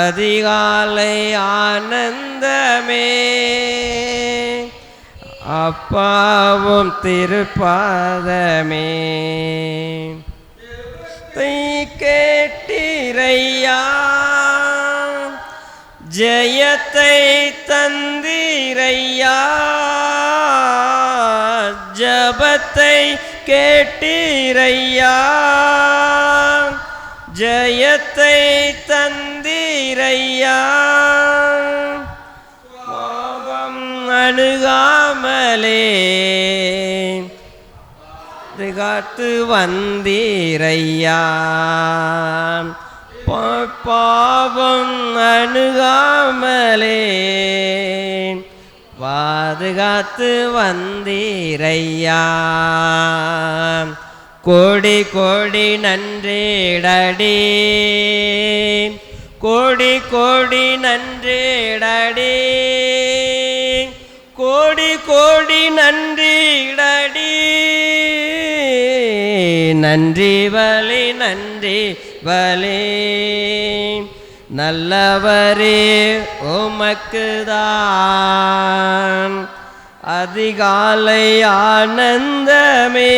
அதிகாலை ஆனந்தமே, அப்பாவும் திருப்பாதமே. கேட்டீரையா, ஜெயத்தை தந்தீரையா, ஜபத்தை கேட்டீரையா, ஜெயத்தை தந்தீரையா. பாவம் அணுகாமலே காத்து வந்தீரையா, பாவம் அணுகாமலே பாதுகாத்து வந்தீரையா. கோடி கோடி நன்றிடடி, கோடி கோடி நன்றிடடி, கோடி கோடி நன்றிடடி. நன்றி பலி நன்றி பலி, நல்லவரே உமக்குதான் அதிகாலை ஆனந்தமே,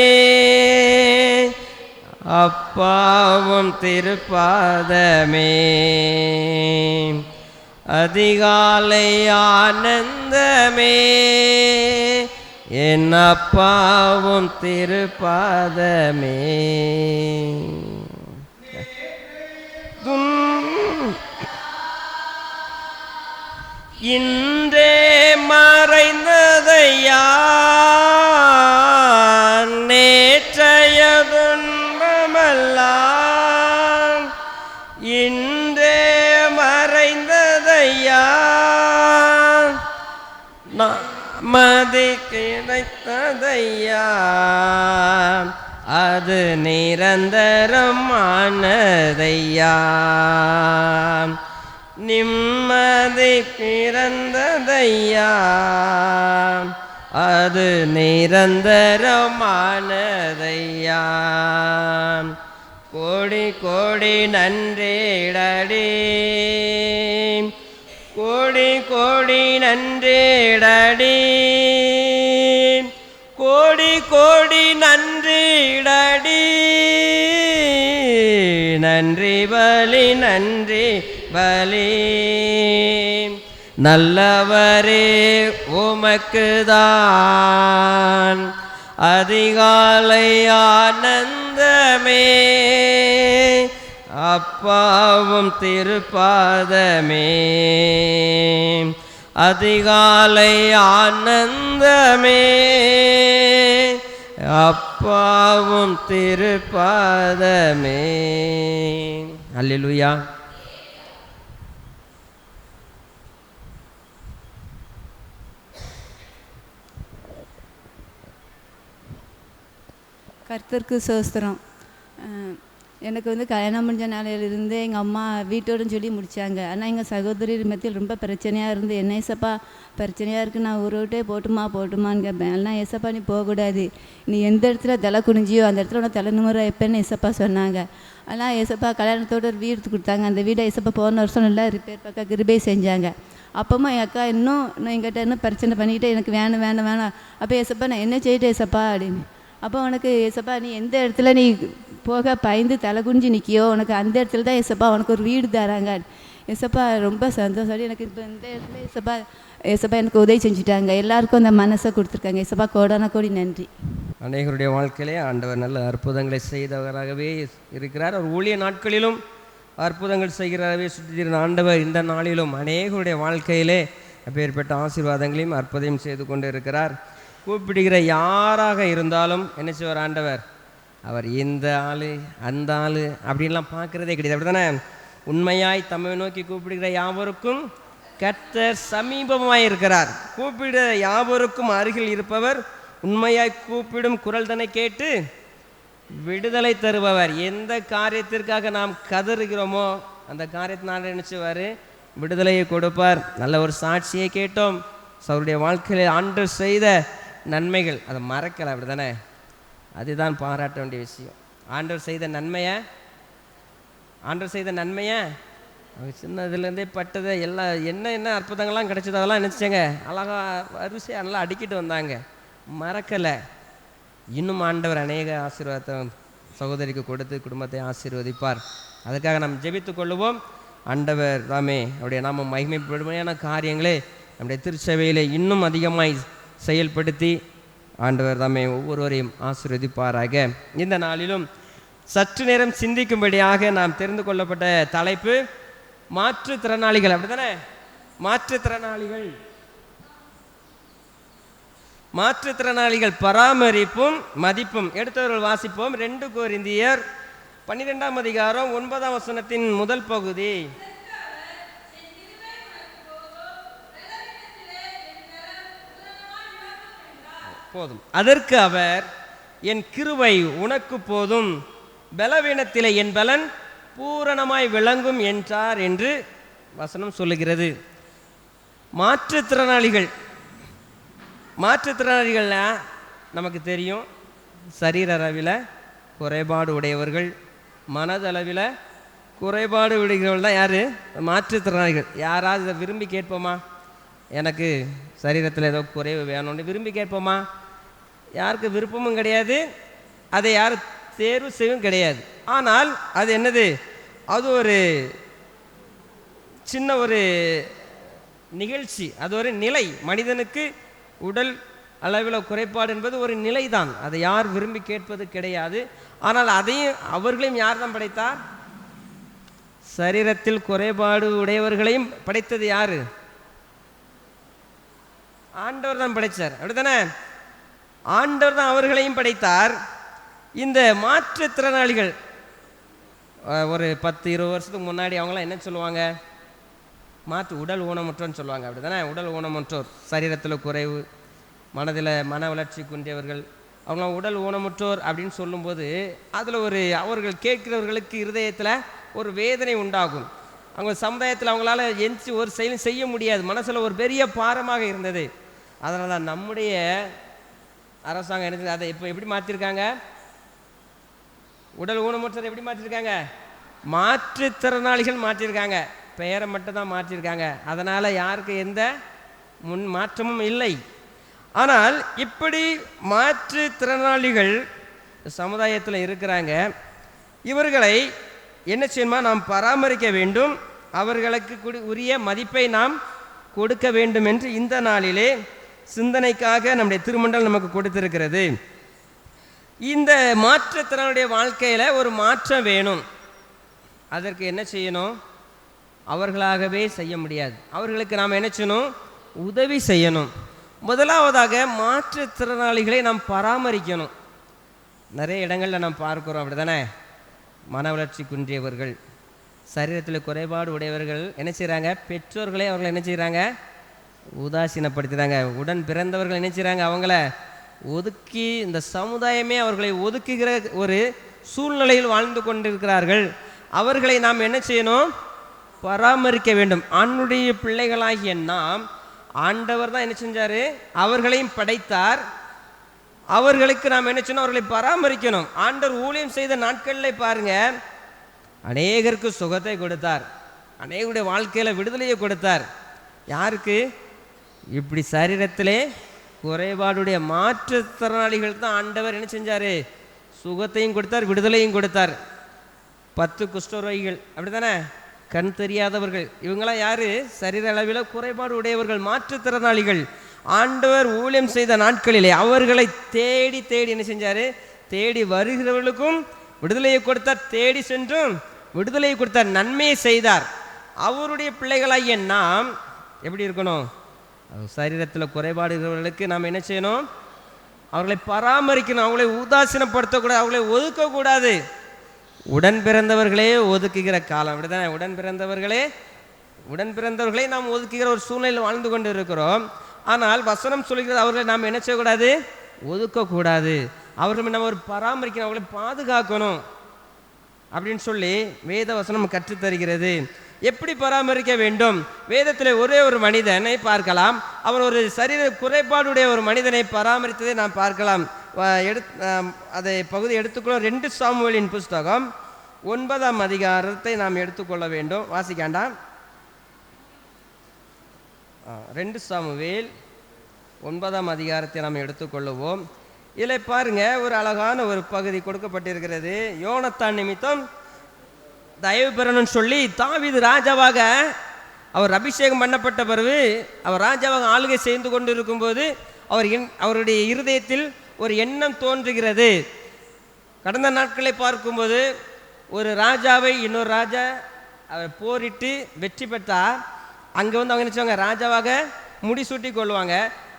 அப்பாவும் திருப்பாதமே. அதிகாலை ஆனந்தமே, என் அப்பாவும் திருப்பாதமே. இன்றே மறைந்ததையா, நேற்றைய துன்பமல்ல இன்றே மறைந்ததையா, மதி கிடைத்ததையா, அது நிரந்தரமானதையா. நிம்மதி பிறந்ததையா, அது நிரந்தரமானதையா. கோடி கோடி நன்றேடடி, கோடி கோடி நன்றேடடி, கோடி கோடி நன்றிடடி. நன்றி பலி நன்றி பலி. நல்லவரே உமக்குதான் அதிகாலை ஆனந்தமே, அப்பாவும் திருப்பாதமே. அதிகாலை ஆனந்தமே, அப்பாவும் திருப்பாதமே. அல்லேலூயா. கர்த்தருக்கு சோஸ்திரம். எனக்கு கல்யாணம் முடிஞ்ச நாளையிலிருந்து எங்கள் அம்மா வீட்டோடுன்னு சொல்லி முடித்தாங்க. ஆனால் எங்கள் சகோதரி மத்தியில் ரொம்ப பிரச்சனையாக இருந்து, என்ன ஏசப்பா பிரச்சனையாக இருக்குது, நான் ஊரை விட்டே போட்டுமான்னு கேட்பேன். எல்லாம் ஏசப்பா நீ போகக்கூடாது, நீ எந்த இடத்துல தலை குனிஞ்சியோ அந்த இடத்துல உனக்கு தலை நிமிர வைப்பேன்னு ஏசப்பா சொன்னாங்க. ஆனால் ஏசப்பா கல்யாணத்தோடு ஒரு வீடு கொடுத்தாங்க. அந்த வீடை ஏசப்பா போன வருஷம் நல்லா ரிப்பேர் பக்கம் கிருபை செஞ்சாங்க. அப்போமா என் அக்கா இன்னும் எங்கிட்ட இன்னும் பிரச்சனை பண்ணிக்கிட்டே எனக்கு வேணும். அப்போ ஏசப்பா நான் என்ன செய்யிட்டு ஏசப்பா அப்படின்னு. அப்போ உனக்கு ஏசப்பா நீ எந்த இடத்துல நீ போக பயந்து தலை குனிஞ்சு நிற்கியோ உனக்கு அந்த இடத்துல தான் ஏசப்பா உனக்கு ஒரு வீடு தராங்க. ஏசப்பா ரொம்ப சந்தோஷம். எனக்கு இப்போ இந்த இடத்துல ஏசப்பா எனக்கு உதவி செஞ்சுட்டாங்க. எல்லாருக்கும் அந்த மனசை கொடுத்துருக்காங்க. ஏசப்பா கோடான கோடி நன்றி. அநேகருடைய வாழ்க்கையிலே ஆண்டவர் நல்ல அற்புதங்களை செய்தவராகவே இருக்கிறார். அவர் ஊழிய நாட்களிலும் அற்புதங்கள் செய்கிறாரவே சுற்றியிருந்த ஆண்டவர் இந்த நாளிலும் அநேகருடைய வாழ்க்கையிலே அப்பேற்பட்ட ஆசீர்வாதங்களையும் அற்புதம் செய்து கொண்டு இருக்கிறார். கூப்பிடுகிற யாராக இருந்தாலும் என்ன செய்வார் ஆண்டவர்? அவர் இந்த ஆள் அந்த ஆள் அப்படின்லாம் பார்க்குறதே கிடையாது. அப்படி தானே? உண்மையாய் தம்மை நோக்கி கூப்பிடுகிற யாவருக்கும் கர்த்தர் சமீபமாய் இருக்கிறார். கூப்பிடுகிற யாவருக்கும் அருகில் இருப்பவர், உண்மையாய் கூப்பிடும் குரல் தன்னை கேட்டு விடுதலை தருபவர். எந்த காரியத்திற்காக நாம் கதறுகிறோமோ அந்த காரியத்தினால நினைச்சுவார் விடுதலையை கொடுப்பார். நல்ல ஒரு சாட்சியை கேட்டோம். அவருடைய வாழ்க்கையில் ஆண்டவர் செய்த நன்மைகள் அதை மறக்கலை. அப்படி தானே? அதுதான் பாராட்ட வேண்டிய விஷயம். ஆண்டவர் செய்த நன்மையை அவங்க சின்னதுலேருந்தே பட்டதை எல்லாம் என்ன அற்புதங்கள்லாம் கிடைச்சது அதெல்லாம் நினச்சிங்க அழகாக வரிசையாக நல்லா அடிக்கிட்டு வந்தாங்க, மறக்கலை. இன்னும் ஆண்டவர் அநேக ஆசீர்வாதத்தை சகோதரிக்கு கொடுத்து குடும்பத்தை ஆசீர்வதிப்பார். அதுக்காக நாம் ஜெபித்து கொள்ளுவோம். ஆண்டவர் தாமே அவருடைய நாம மகிமைப்படுமையான காரியங்களே நம்முடைய திருச்சபையிலே இன்னும் அதிகமாய் செயல்படுத்தி ஆண்டவர் தாமே ஒவ்வொருவரையும் ஆசீர்வதிப்பாராக. இந்த நாளிலும் சற்று நேரம் சிந்திக்கும்படியாக நாம் தெரிந்து கொள்ளப்பட்ட தலைப்பு மாற்றுத்திறனாளிகள். அப்படித்தானே? மாற்றுத்திறனாளிகள் பராமரிப்பும் மதிப்பும். எடுத்தவர்கள் வாசிப்போம். 2 கொரிந்தியர் 12ஆம் அதிகாரம் 9ஆம் வசனத்தின் முதல் பகுதி. போதும். அதற்கு அவர், என் கிருபை உனக்கு போதும், பலவீனத்திலே என் பலன் பூரணமாய் விளங்கும் என்றார் என்று வசனம் சொல்லுகிறது. மாற்றுத்திறனாளிகள்னா நமக்கு தெரியும், சரீர அளவில் குறைபாடு உடையவர்கள், மனதளவில் குறைபாடு உடையவர்கள் தான் யார்? மாற்றுத்திறனாளிகள். யாராவது இதை விரும்பி கேட்போமா? எனக்கு சரீரத்தில் ஏதோ குறைவு வேணும்னு விரும்பி கேட்போமா? யாருக்கு விருப்பமும் கிடையாது, அதை யாரும் தேர்வு செய்யவும் கிடையாது. ஆனால் அது என்னது? அது ஒரு சின்ன ஒரு நிகழ்ச்சி, அது ஒரு நிலை. மனிதனுக்கு உடல் அளவில் குறைபாடு என்பது ஒரு நிலை தான். அதை யார் விரும்பி கேட்பது கிடையாது. ஆனால் அதையும் அவர்களையும் யார் தான் படைத்தார்? சரீரத்தில் குறைபாடு உடையவர்களையும் படைத்தது யாரு? ஆண்டவர் தான் படைத்தார். அப்படித்தானே? ஆண்டவர் தான் அவர்களையும் படைத்தார். இந்த மாற்றுத்திறனாளிகள் ஒரு 10-20 வருஷத்துக்கு முன்னாடி அவங்களாம் என்ன சொல்லுவாங்க? உடல் ஊனமுற்றோன்னு சொல்லுவாங்க, அப்படி தானே? உடல் ஊனமுற்றோர், சரீரத்தில் குறைவு, மனதில் மன வளர்ச்சி குன்றியவர்கள், அவங்களாம் உடல் ஊனமுற்றோர் அப்படின்னு சொல்லும்போது அதில் அவர்கள் கேட்கிறவர்களுக்கு இருதயத்தில் ஒரு வேதனை உண்டாகும். அவங்க சமுதாயத்தில் அவங்களால எந்திச்சு ஒரு செயலும் செய்ய முடியாது, மனசில் ஒரு பெரிய பாரமாக இருந்தது. அதனால தான் நம்முடைய அரசாங்கம் என்ன அதை இப்போ எப்படி மாற்றிருக்காங்க? உடல் ஊனமுற்றதை எப்படி மாற்றிருக்காங்க? மாற்றுத்திறனாளிகள் மாற்றிருக்காங்க, பெயரை மட்டும் தான் மாற்றிருக்காங்க. அதனால் யாருக்கு எந்த மாற்றமும் இல்லை. ஆனால் இப்படி மாற்றுத்திறனாளிகள் சமுதாயத்தில் இருக்கிறாங்க. இவர்களை என்ன செய்யணுமா? நாம் பராமரிக்க வேண்டும், அவர்களுக்கு உரிய மதிப்பை நாம் கொடுக்க வேண்டும் என்று இந்த நாளிலே சிந்தனைக்காக நம்முடைய திருமண்டல் நமக்கு கொடுத்திருக்கிறது. இந்த மாற்றுத்திறனுடைய வாழ்க்கையில் ஒரு மாற்றம் வேணும். அதற்கு என்ன செய்யணும்? அவர்களாகவே செய்ய முடியாது, அவர்களுக்கு நாம் என்ன செய்யணும்? உதவி செய்யணும். முதலாவதாக மாற்றுத்திறனாளிகளை நாம் பராமரிக்கணும். நிறைய இடங்களில் நாம் பார்க்குறோம், அப்படி தானே? மன வளர்ச்சி குன்றியவர்கள், சரீரத்தில் குறைபாடு உடையவர்கள் என்ன செய்கிறாங்க? பெற்றோர்களே அவர்களை என்ன செய்கிறாங்க? உதாசீனப்படுத்துகிறாங்க. உடன் பிறந்தவர்கள் என்ன செய்கிறாங்க? அவங்கள ஒதுக்கி, இந்த சமுதாயமே அவர்களை ஒதுக்குகிற ஒரு சூழ்நிலையில் வாழ்ந்து கொண்டிருக்கிறார்கள். அவர்களை நாம் என்ன செய்யணும்? பராமரிக்க வேண்டும். ஆண்டுடைய பிள்ளைகளாகிய நாம், ஆண்டவர் தான் என்ன செஞ்சார்? அவர்களையும் படைத்தார். அவர்களுக்கு நாம் என்ன செய்யணும்? அவர்களை பராமரிக்கணும். ஆண்டவர் ஊழியம் செய்த நாட்களில் பாருங்க, அநேகருக்கு சுகத்தை கொடுத்தார், அநேகருடைய வாழ்க்கையில் விடுதலையை கொடுத்தார். யாருக்கு? இப்படி சரீரத்திலே குறைபாடுடைய மாற்றுத்திறனாளிகள் தான் ஆண்டவர் என்ன செஞ்சார்? சுகத்தையும் கொடுத்தார், விடுதலையும் கொடுத்தார். 10 குஷ்டரோகிகள், அப்படி தானே? கண் தெரியாதவர்கள், இவங்களாம் யாரு? சரீர அளவில் குறைபாடு உடையவர்கள், மாற்றுத்திறனாளிகள். ஆண்டவர் ஊழியம் செய்த நாட்களிலே அவர்களை தேடி தேடி என்ன செஞ்சார்? தேடி வருகிறவர்களுக்கும் விடுதலையை கொடுத்தார், தேடி சென்றும் விடுதலையை கொடுத்தார், நன்மையை செய்தார். அவருடைய பிள்ளைகளாகிய நாம் எப்படி இருக்கணும்? சரீரத்தில் குறைபாடு இருக்கிறவர்களுக்கு நாம் என்ன செய்யணும்? அவர்களை பராமரிக்கணும், அவங்களை உதாசீனப்படுத்தக்கூடாது, அவர்களை ஒதுக்கக்கூடாது. உடன் பிறந்தவர்களே ஒதுக்குகிற காலம், அப்படிதானே? உடன் பிறந்தவர்களே நாம் ஒதுக்குகிற ஒரு சூழ்நிலையில் வாழ்ந்து கொண்டு இருக்கிறோம். ஆனால் வசனம் சொல்கிறது அவர்களை நாம் என்ன செய்யக்கூடாது? ஒதுக்கக்கூடாது. அவர்களை நம்ம ஒரு பராமரிக்கணும், அவர்களை பாதுகாக்கணும் அப்படின்னு சொல்லி வேத வசனம் கற்றுத்தருகிறது. எப்படி பராமரிக்க வேண்டும்? வேதத்தில் ஒரே ஒரு மனிதனை பார்க்கலாம், அவன் ஒரு சரீர குறைபாடுடைய ஒரு மனிதனை பராமரித்ததை நாம் பார்க்கலாம். அதை பகுதி எடுத்துக்கொள்ள 2 சாமுவேலின் புஸ்தகம் 9ஆம் அதிகாரத்தை நாம் எடுத்துக்கொள்ள வேண்டும். வாசிக்காண்டாம். 2 சாமுவேல் 9ஆம் அதிகாரத்தை நாம் எடுத்துக்கொள்ளுவோம். இதில் பாருங்க, ஒரு அழகான ஒரு பகுதி கொடுக்கப்பட்டிருக்கிறது. யோனத்தான் நிமித்தம் தயவு பெறணும்னு சொல்லி தாவீது ராஜாவாக அவர் அபிஷேகம் பண்ணப்பட்ட பிறகு அவர் ராஜாவாக ஆளுகை செய்து கொண்டு இருக்கும்போது அவருடைய இருதயத்தில் ஒரு எண்ணம் தோன்றுகிறது. கடந்த நாட்களை பார்க்கும்போது ஒரு ராஜாவை இன்னொரு ராஜா அவர் போரிட்டு வெற்றி பெற்றால் அங்கே அவங்க என்ன செய்வாங்க? ராஜாவாக முடிசூட்டி கொள்வாங்க.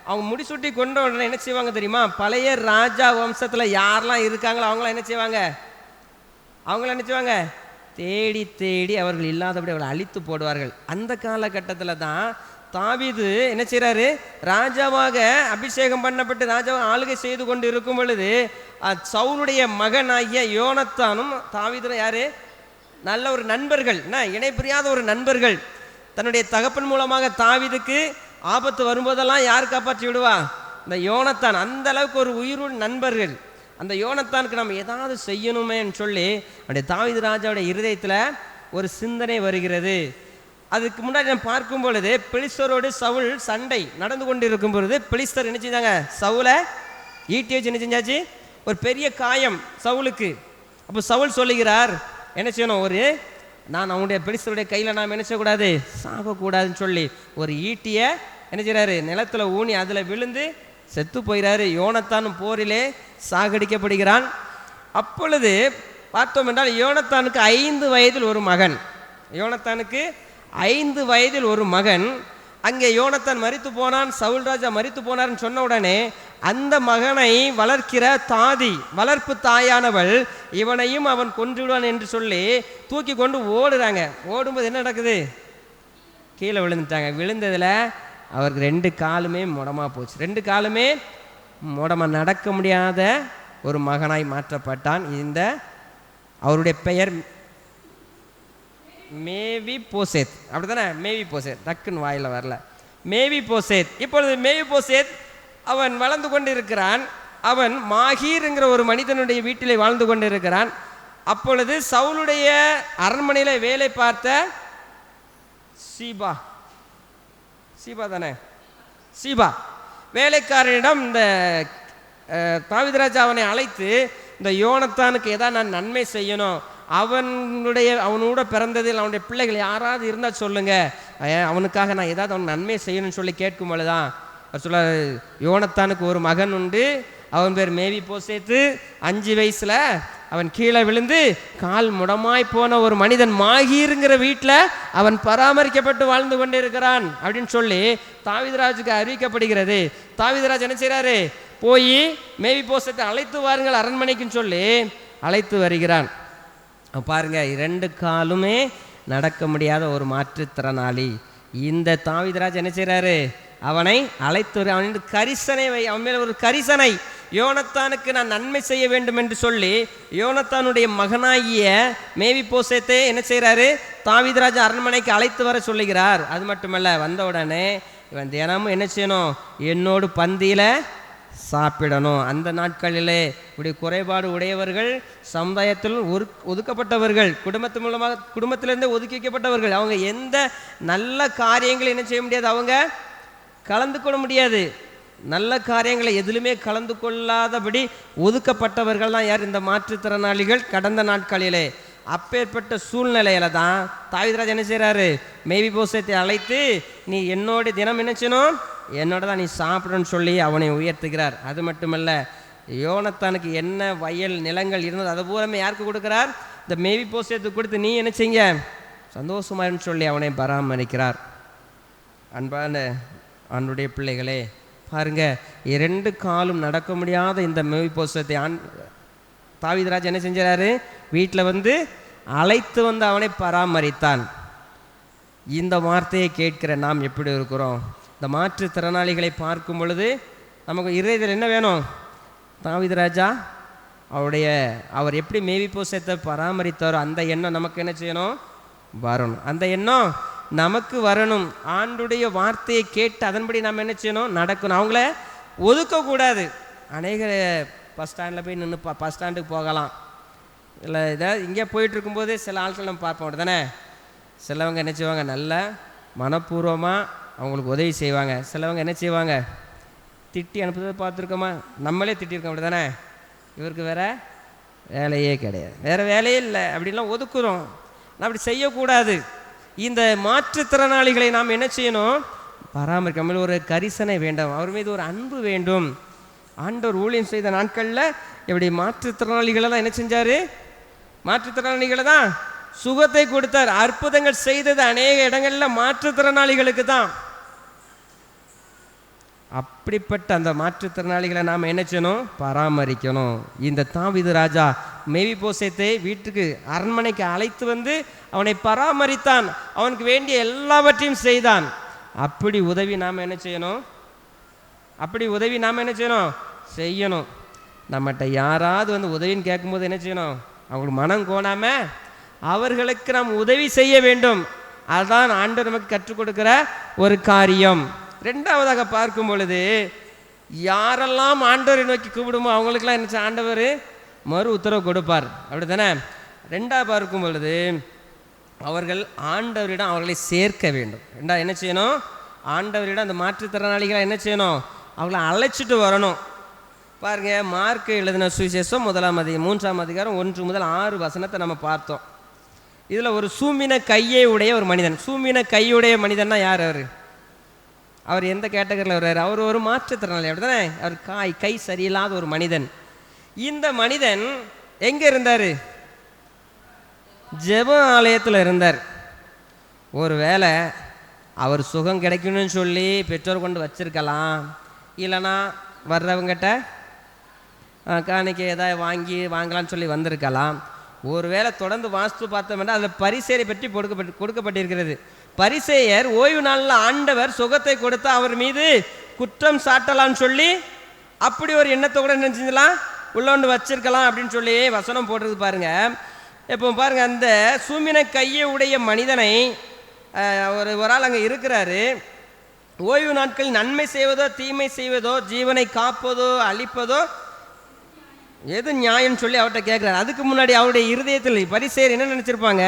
அவங்க முடிசூட்டி கொண்ட உடனே என்ன செய்வாங்க தெரியுமா? பழைய ராஜா வம்சத்தில் யாரெல்லாம் இருக்காங்களோ அவங்களாம் என்ன செய்வாங்க? தேடி தேடி அவர்கள் இல்லாதபடி அவர்களை அழித்து போடுவார்கள். அந்த காலகட்டத்தில் தான் தாவீது என்ன செய்கிறாரு? ராஜாவாக அபிஷேகம் பண்ணப்பட்டு ராஜாவாக ஆளுகை செய்து கொண்டு இருக்கும் பொழுது சவுலுடைய மகனாகிய யோனத்தானும் தாவீதும் யாரு? நல்ல ஒரு நண்பர்கள், இணை பிரியாத ஒரு நண்பர்கள். தன்னுடைய தகப்பன் மூலமாக தாவீதுக்கு ஆபத்து வரும்போதெல்லாம் யார் காப்பாற்றி விடுவா? இந்த யோனத்தான். அந்த அளவுக்கு ஒரு உயிரோடு நண்பர்கள். அந்த யோனத்தானுக்கு நம்ம ஏதாவது செய்யணுமேன்னு சொல்லி அப்படியே தாவீது ராஜாவுடைய இருதயத்தில் ஒரு சிந்தனை வருகிறது. அதுக்கு முன்னாடி நம்ம பார்க்கும் பொழுது பெலிஸ்தரோடு சவுல் சண்டை நடந்து கொண்டு இருக்கும் பொழுது பெலிஸ்தர் என்ன செஞ்சாங்க? சவுலை ஈட்டி வச்சு என்ன செஞ்சாச்சு? ஒரு பெரிய காயம் சவுலுக்கு. அப்போ சவுல் சொல்லுகிறார், என்ன செய்யணும்? நான் அவனுடைய பெலிஸ்தருடைய கையில் நாம் என்ன செய்யக்கூடாது? சாகக்கூடாதுன்னு சொல்லி ஒரு ஈட்டியை என்ன செய்கிறாரு? நிலத்தில் ஊனி அதில் விழுந்து செத்து போயிறாரு. யோனத்தானும் போரிலே சாகடிக்கப்படுகிறான். அப்பொழுது பார்த்தோம் என்றால் யோனத்தானுக்கு 5 வயதில் ஒரு மகன். யோனத்தானுக்கு 5 வயதில் ஒரு மகன். அங்கே யோனத்தான் மரித்து போனான், சவுல் ராஜா மரித்து போனார்னு சொன்ன உடனே அந்த மகனை வளர்க்கிற தாதி, வளர்ப்பு தாயானவள் இவனையும் அவன் கொன்றுவிடுவான் என்று சொல்லி தூக்கி கொண்டு ஓடுறாங்க. ஓடும்போது என்ன நடக்குது? கீழே விழுந்துட்டாங்க. விழுந்ததில் அவருக்கு 2 காலுமே முடமாக போச்சு. 2 காலுமே முடமாக நடக்க முடியாத ஒரு மகனாய் மாற்றப்பட்டான். அவருடைய பெயர் மேவி போசேத், அப்படி தானே? மேவி போசேத், டக்குன்னு வாயில் வரல. மேவி போசேத். இப்பொழுது மேவி போசேத் அவன் வளர்ந்து கொண்டு இருக்கிறான். அவன் மாகீருங்கிற ஒரு மனிதனுடைய வீட்டிலே வாழ்ந்து கொண்டு இருக்கிறான். அப்பொழுது சவுலுடைய அரண்மனையில் வேலை பார்த்த சீபா தானே, சீபா வேலைக்காரனிடம் இந்த தாவீது ராஜா அவனை அழைத்து, இந்த யோனத்தானுக்கு ஏதாவது நான் நன்மை செய்யணும், அவனோட பிறந்ததில் அவனுடைய பிள்ளைகள் யாராவது இருந்தால் சொல்லுங்க, அவனுக்காக நான் ஏதாவது அவன் நன்மை செய்யணும்னு சொல்லி கேட்கும் பொழுதுதான் அவர் சொல்ல, யோனத்தானுக்கு ஒரு மகன் உண்டு, அவன் பேர் மேவி போசேத்து. 5 வயசுல அவன் கீழே விழுந்து கால் முடமாய் போன ஒரு மனிதன் மாகீருங்கிற வீட்டில் அவன் பராமரிக்கப்பட்டு வாழ்ந்து கொண்டே இருக்கிறான் அப்படின்னு சொல்லி தாவீதுராஜுக்கு அறிவிக்கப்படுகிறது. தாவீதுராஜ் என்ன செய்கிறாரு? போய் மேவி போசேத்தை அழைத்து வாருங்கள் அரண்மனைக்குன்னு சொல்லி அழைத்து வருகிறான். பாருங்க, 2 காலுமே நடக்க முடியாத ஒரு மாற்றுத்திறனாளி. இந்த தாவீதுராஜ் என்ன செய்கிறாரு? அவனை அழைத்து அவன் கரிசனை அவன் மேல ஒரு கரிசனை, யோனத்தானுக்கு நான் நன்மை செய்ய வேண்டும் என்று சொல்லி யோனத்தானுடைய மகனாகிய மேவி போசேத்தை என்ன செய்கிறாரு? தாவீது ராஜா அரண்மனைக்கு அழைத்து வர சொல்லுகிறார். அது மட்டுமல்ல, வந்த உடனே இவன் தினமும் என்ன செய்யணும்? என்னோடு பந்தியில் சாப்பிடணும். அந்த நாட்களிலே இப்படி குறைபாடு உடையவர்கள், சமுதாயத்தில் ஒதுக்கப்பட்டவர்கள், குடும்பத்திலிருந்தே ஒதுக்கி வைக்கப்பட்டவர்கள், அவங்க எந்த நல்ல காரியங்களும் என்ன செய்ய முடியாது, அவங்க கலந்து கொள்ள முடியாது. நல்ல காரியங்களை எதிலுமே கலந்து கொள்ளாதபடி ஒதுக்கப்பட்டவர்கள் தான் யார்? இந்த மாற்றுத்திறனாளிகள் கடந்த நாட்களிலே. அப்பேற்பட்ட சூழ்நிலையில தான் தாவீதுராஜா என்ன செய்கிறாரு? மேவி போசேத்தை அழைத்து, நீ என்னோட தினம் என்ன செய்யணும்? என்னோட தான் நீ சாப்பிடணும்னு சொல்லி அவனை உயர்த்துகிறார். அது மட்டுமல்ல, யோனத்தானுக்கு என்ன வயல் நிலங்கள் இருந்தது அதை பூராமே யாருக்கு கொடுக்குறார்? இந்த மேவி போசேத்துக்கு கொடுத்து, நீ என்ன செய்ய சந்தோஷமாயிருன்னு சொல்லி அவனை பராமரிக்கிறார். அன்பான அவனுடைய பிள்ளைகளே, பாருங்க, 2 காலும் நடக்க முடியாத இந்த மேவி போசேத்தை தாவீதுராஜ் என்ன செஞ்சாரு? வீட்டில் வந்து அழைத்து வந்து அவனை பராமரித்தான். இந்த வார்த்தையை கேட்கிற நாம் எப்படி இருக்கிறோம்? இந்த மாற்றுத்திறனாளிகளை பார்க்கும் பொழுது நமக்கு இதயத்தில் என்ன வேணும்? தாவீதுராஜா அவர் எப்படி மேவி போசேத்தை பராமரித்தாரோ அந்த எண்ணம் நமக்கு என்ன செய்யணும்? வரணும். அந்த எண்ணம் நமக்கு வரணும். ஆண்டுடைய வார்த்தையை கேட்டு அதன்படி நம்ம என்ன செய்யணும்? நடக்கணும். அவங்கள ஒதுக்கக்கூடாது. அநேக பஸ் ஸ்டாண்டில் போய் நின்று பஸ் ஸ்டாண்டுக்கு போகலாம், இல்லை இதாவது இங்கே போயிட்டு இருக்கும்போதே சில ஆட்கள் நம்ம பார்ப்போம் தானே. சிலவங்க என்ன செய்வாங்க? நல்ல மனப்பூர்வமாக அவங்களுக்கு உதவி செய்வாங்க. சிலவங்க என்ன செய்வாங்க? திட்டி அனுப்புறதை பார்த்துருக்கோமா? நம்மளே திட்டிருக்கோம் அப்படி தானே. இவருக்கு வேறு வேலையே கிடையாது, வேறு வேலையே இல்லை அப்படின்லாம் ஒதுக்குறோம். நான் அப்படி செய்யக்கூடாது. இந்த மாற்றுத்திறனாளிகளை நாம் என்ன செய்யணும்? பராமரிக்க. நம்மள ஒரு கரிசனை வேண்டும், அவர் மீது ஒரு அன்பு வேண்டும். ஆண்டவர் ஊழியம் செய்த நாட்களில் இப்படி மாற்றுத்திறனாளிகளை தான் என்ன செஞ்சார்? மாற்றுத்திறனாளிகளை தான் சுகத்தை கொடுத்தார். அற்புதங்கள் செய்தது அநேக இடங்களில் மாற்றுத்திறனாளிகளுக்கு தான். அப்படிப்பட்ட அந்த மாற்றுத்திறனாளிகளை நாம் என்ன செய்யணும்? பராமரிக்கணும். இந்த தாவீது ராஜா மேவி போசேத்தை வீட்டுக்கு அரண்மனைக்கு அழைத்து வந்து அவனை பராமரித்தான். அவனுக்கு வேண்டிய எல்லாவற்றையும் செய்தான். அப்படி உதவி நாம் என்ன செய்யணும்? செய்யணும். நம்மகிட்ட யாராவது வந்து உதவின்னு கேட்கும்போது என்ன செய்யணும்? அவங்களுக்கு மனம் கோணாமல் அவர்களுக்கு நாம் உதவி செய்ய வேண்டும். அதுதான் ஆண்டவர் நமக்கு கற்றுக் கொடுக்கிற ஒரு காரியம். 2வதாக பார்க்கும் பொழுது, யாரெல்லாம் ஆண்டவரை நோக்கி கூப்பிடுமோ அவங்களுக்கெல்லாம் என்ன ஆண்டவர் மறு உத்தரவு கொடுப்பார், அப்படி தானே. 2 பார்க்கும் பொழுது அவர்கள் ஆண்டவரிடம் அவர்களை சேர்க்க வேண்டும். 2 என்ன செய்யணும்? ஆண்டவரிடம் அந்த மாற்றுத்திறனாளிகளை என்ன செய்யணும்? அவங்கள அழைச்சிட்டு வரணும். பாருங்க, மார்க்கு எழுதின சுவிசேஷம் 3ஆம் அதிகாரம் 1 முதல் 6 வசனத்தை நம்ம பார்த்தோம். இதில் ஒரு சூமின கையை உடைய ஒரு மனிதன். சூமின கையுடைய மனிதன்னா யார்? அவர் எந்த கேட்டகரியில் வர்றாரு? அவர் ஒரு மாற்றுத்திறனாளி, அப்படி தானே. அவர் கை சரியில்லாத ஒரு மனிதன். இந்த மனிதன் எங்கே இருந்தார்? ஜெப ஆலயத்தில் இருந்தார். ஒரு வேளை அவர் சுகம் கிடைக்கணும்னு சொல்லி பெற்றோர் கொண்டு வச்சிருக்கலாம், இல்லைனா வர்றவங்ககிட்ட காணிக்கை ஏதாவது வாங்கலான்னு சொல்லி வந்திருக்கலாம். ஒருவேளை தொடர்ந்து வாஸ்து பார்த்தோம்னா அதில் பரிசேரை பற்றி கொடுக்கப்பட்டிருக்கிறது. பரிசேயர் ஓய்வு நாளில் ஆண்டவர் சுகத்தை கொடுத்து அவர் மீது குற்றம் சாட்டலான்னு சொல்லி அப்படி ஒரு எண்ணத்தை கூட நினைச்சிக்கலாம், உள்ளொண்டு வச்சிருக்கலாம் அப்படின்னு சொல்லி வசனம் போட்டிருக்கு பாருங்க. இப்போ பாருங்க, அந்த சூமின கையை உடைய மனிதனை ஒரு ஆள் அங்கே இருக்கிறாரு. ஓய்வு நாட்களில் நன்மை செய்வதோ தீமை செய்வதோ ஜீவனை காப்பதோ அழிப்பதோ எது நியாயம்னு சொல்லி அவர்கிட்ட கேட்குறாரு. அதுக்கு முன்னாடி அவருடைய இருதயத்தில் பரிசேயர் என்ன நினச்சிருப்பாங்க,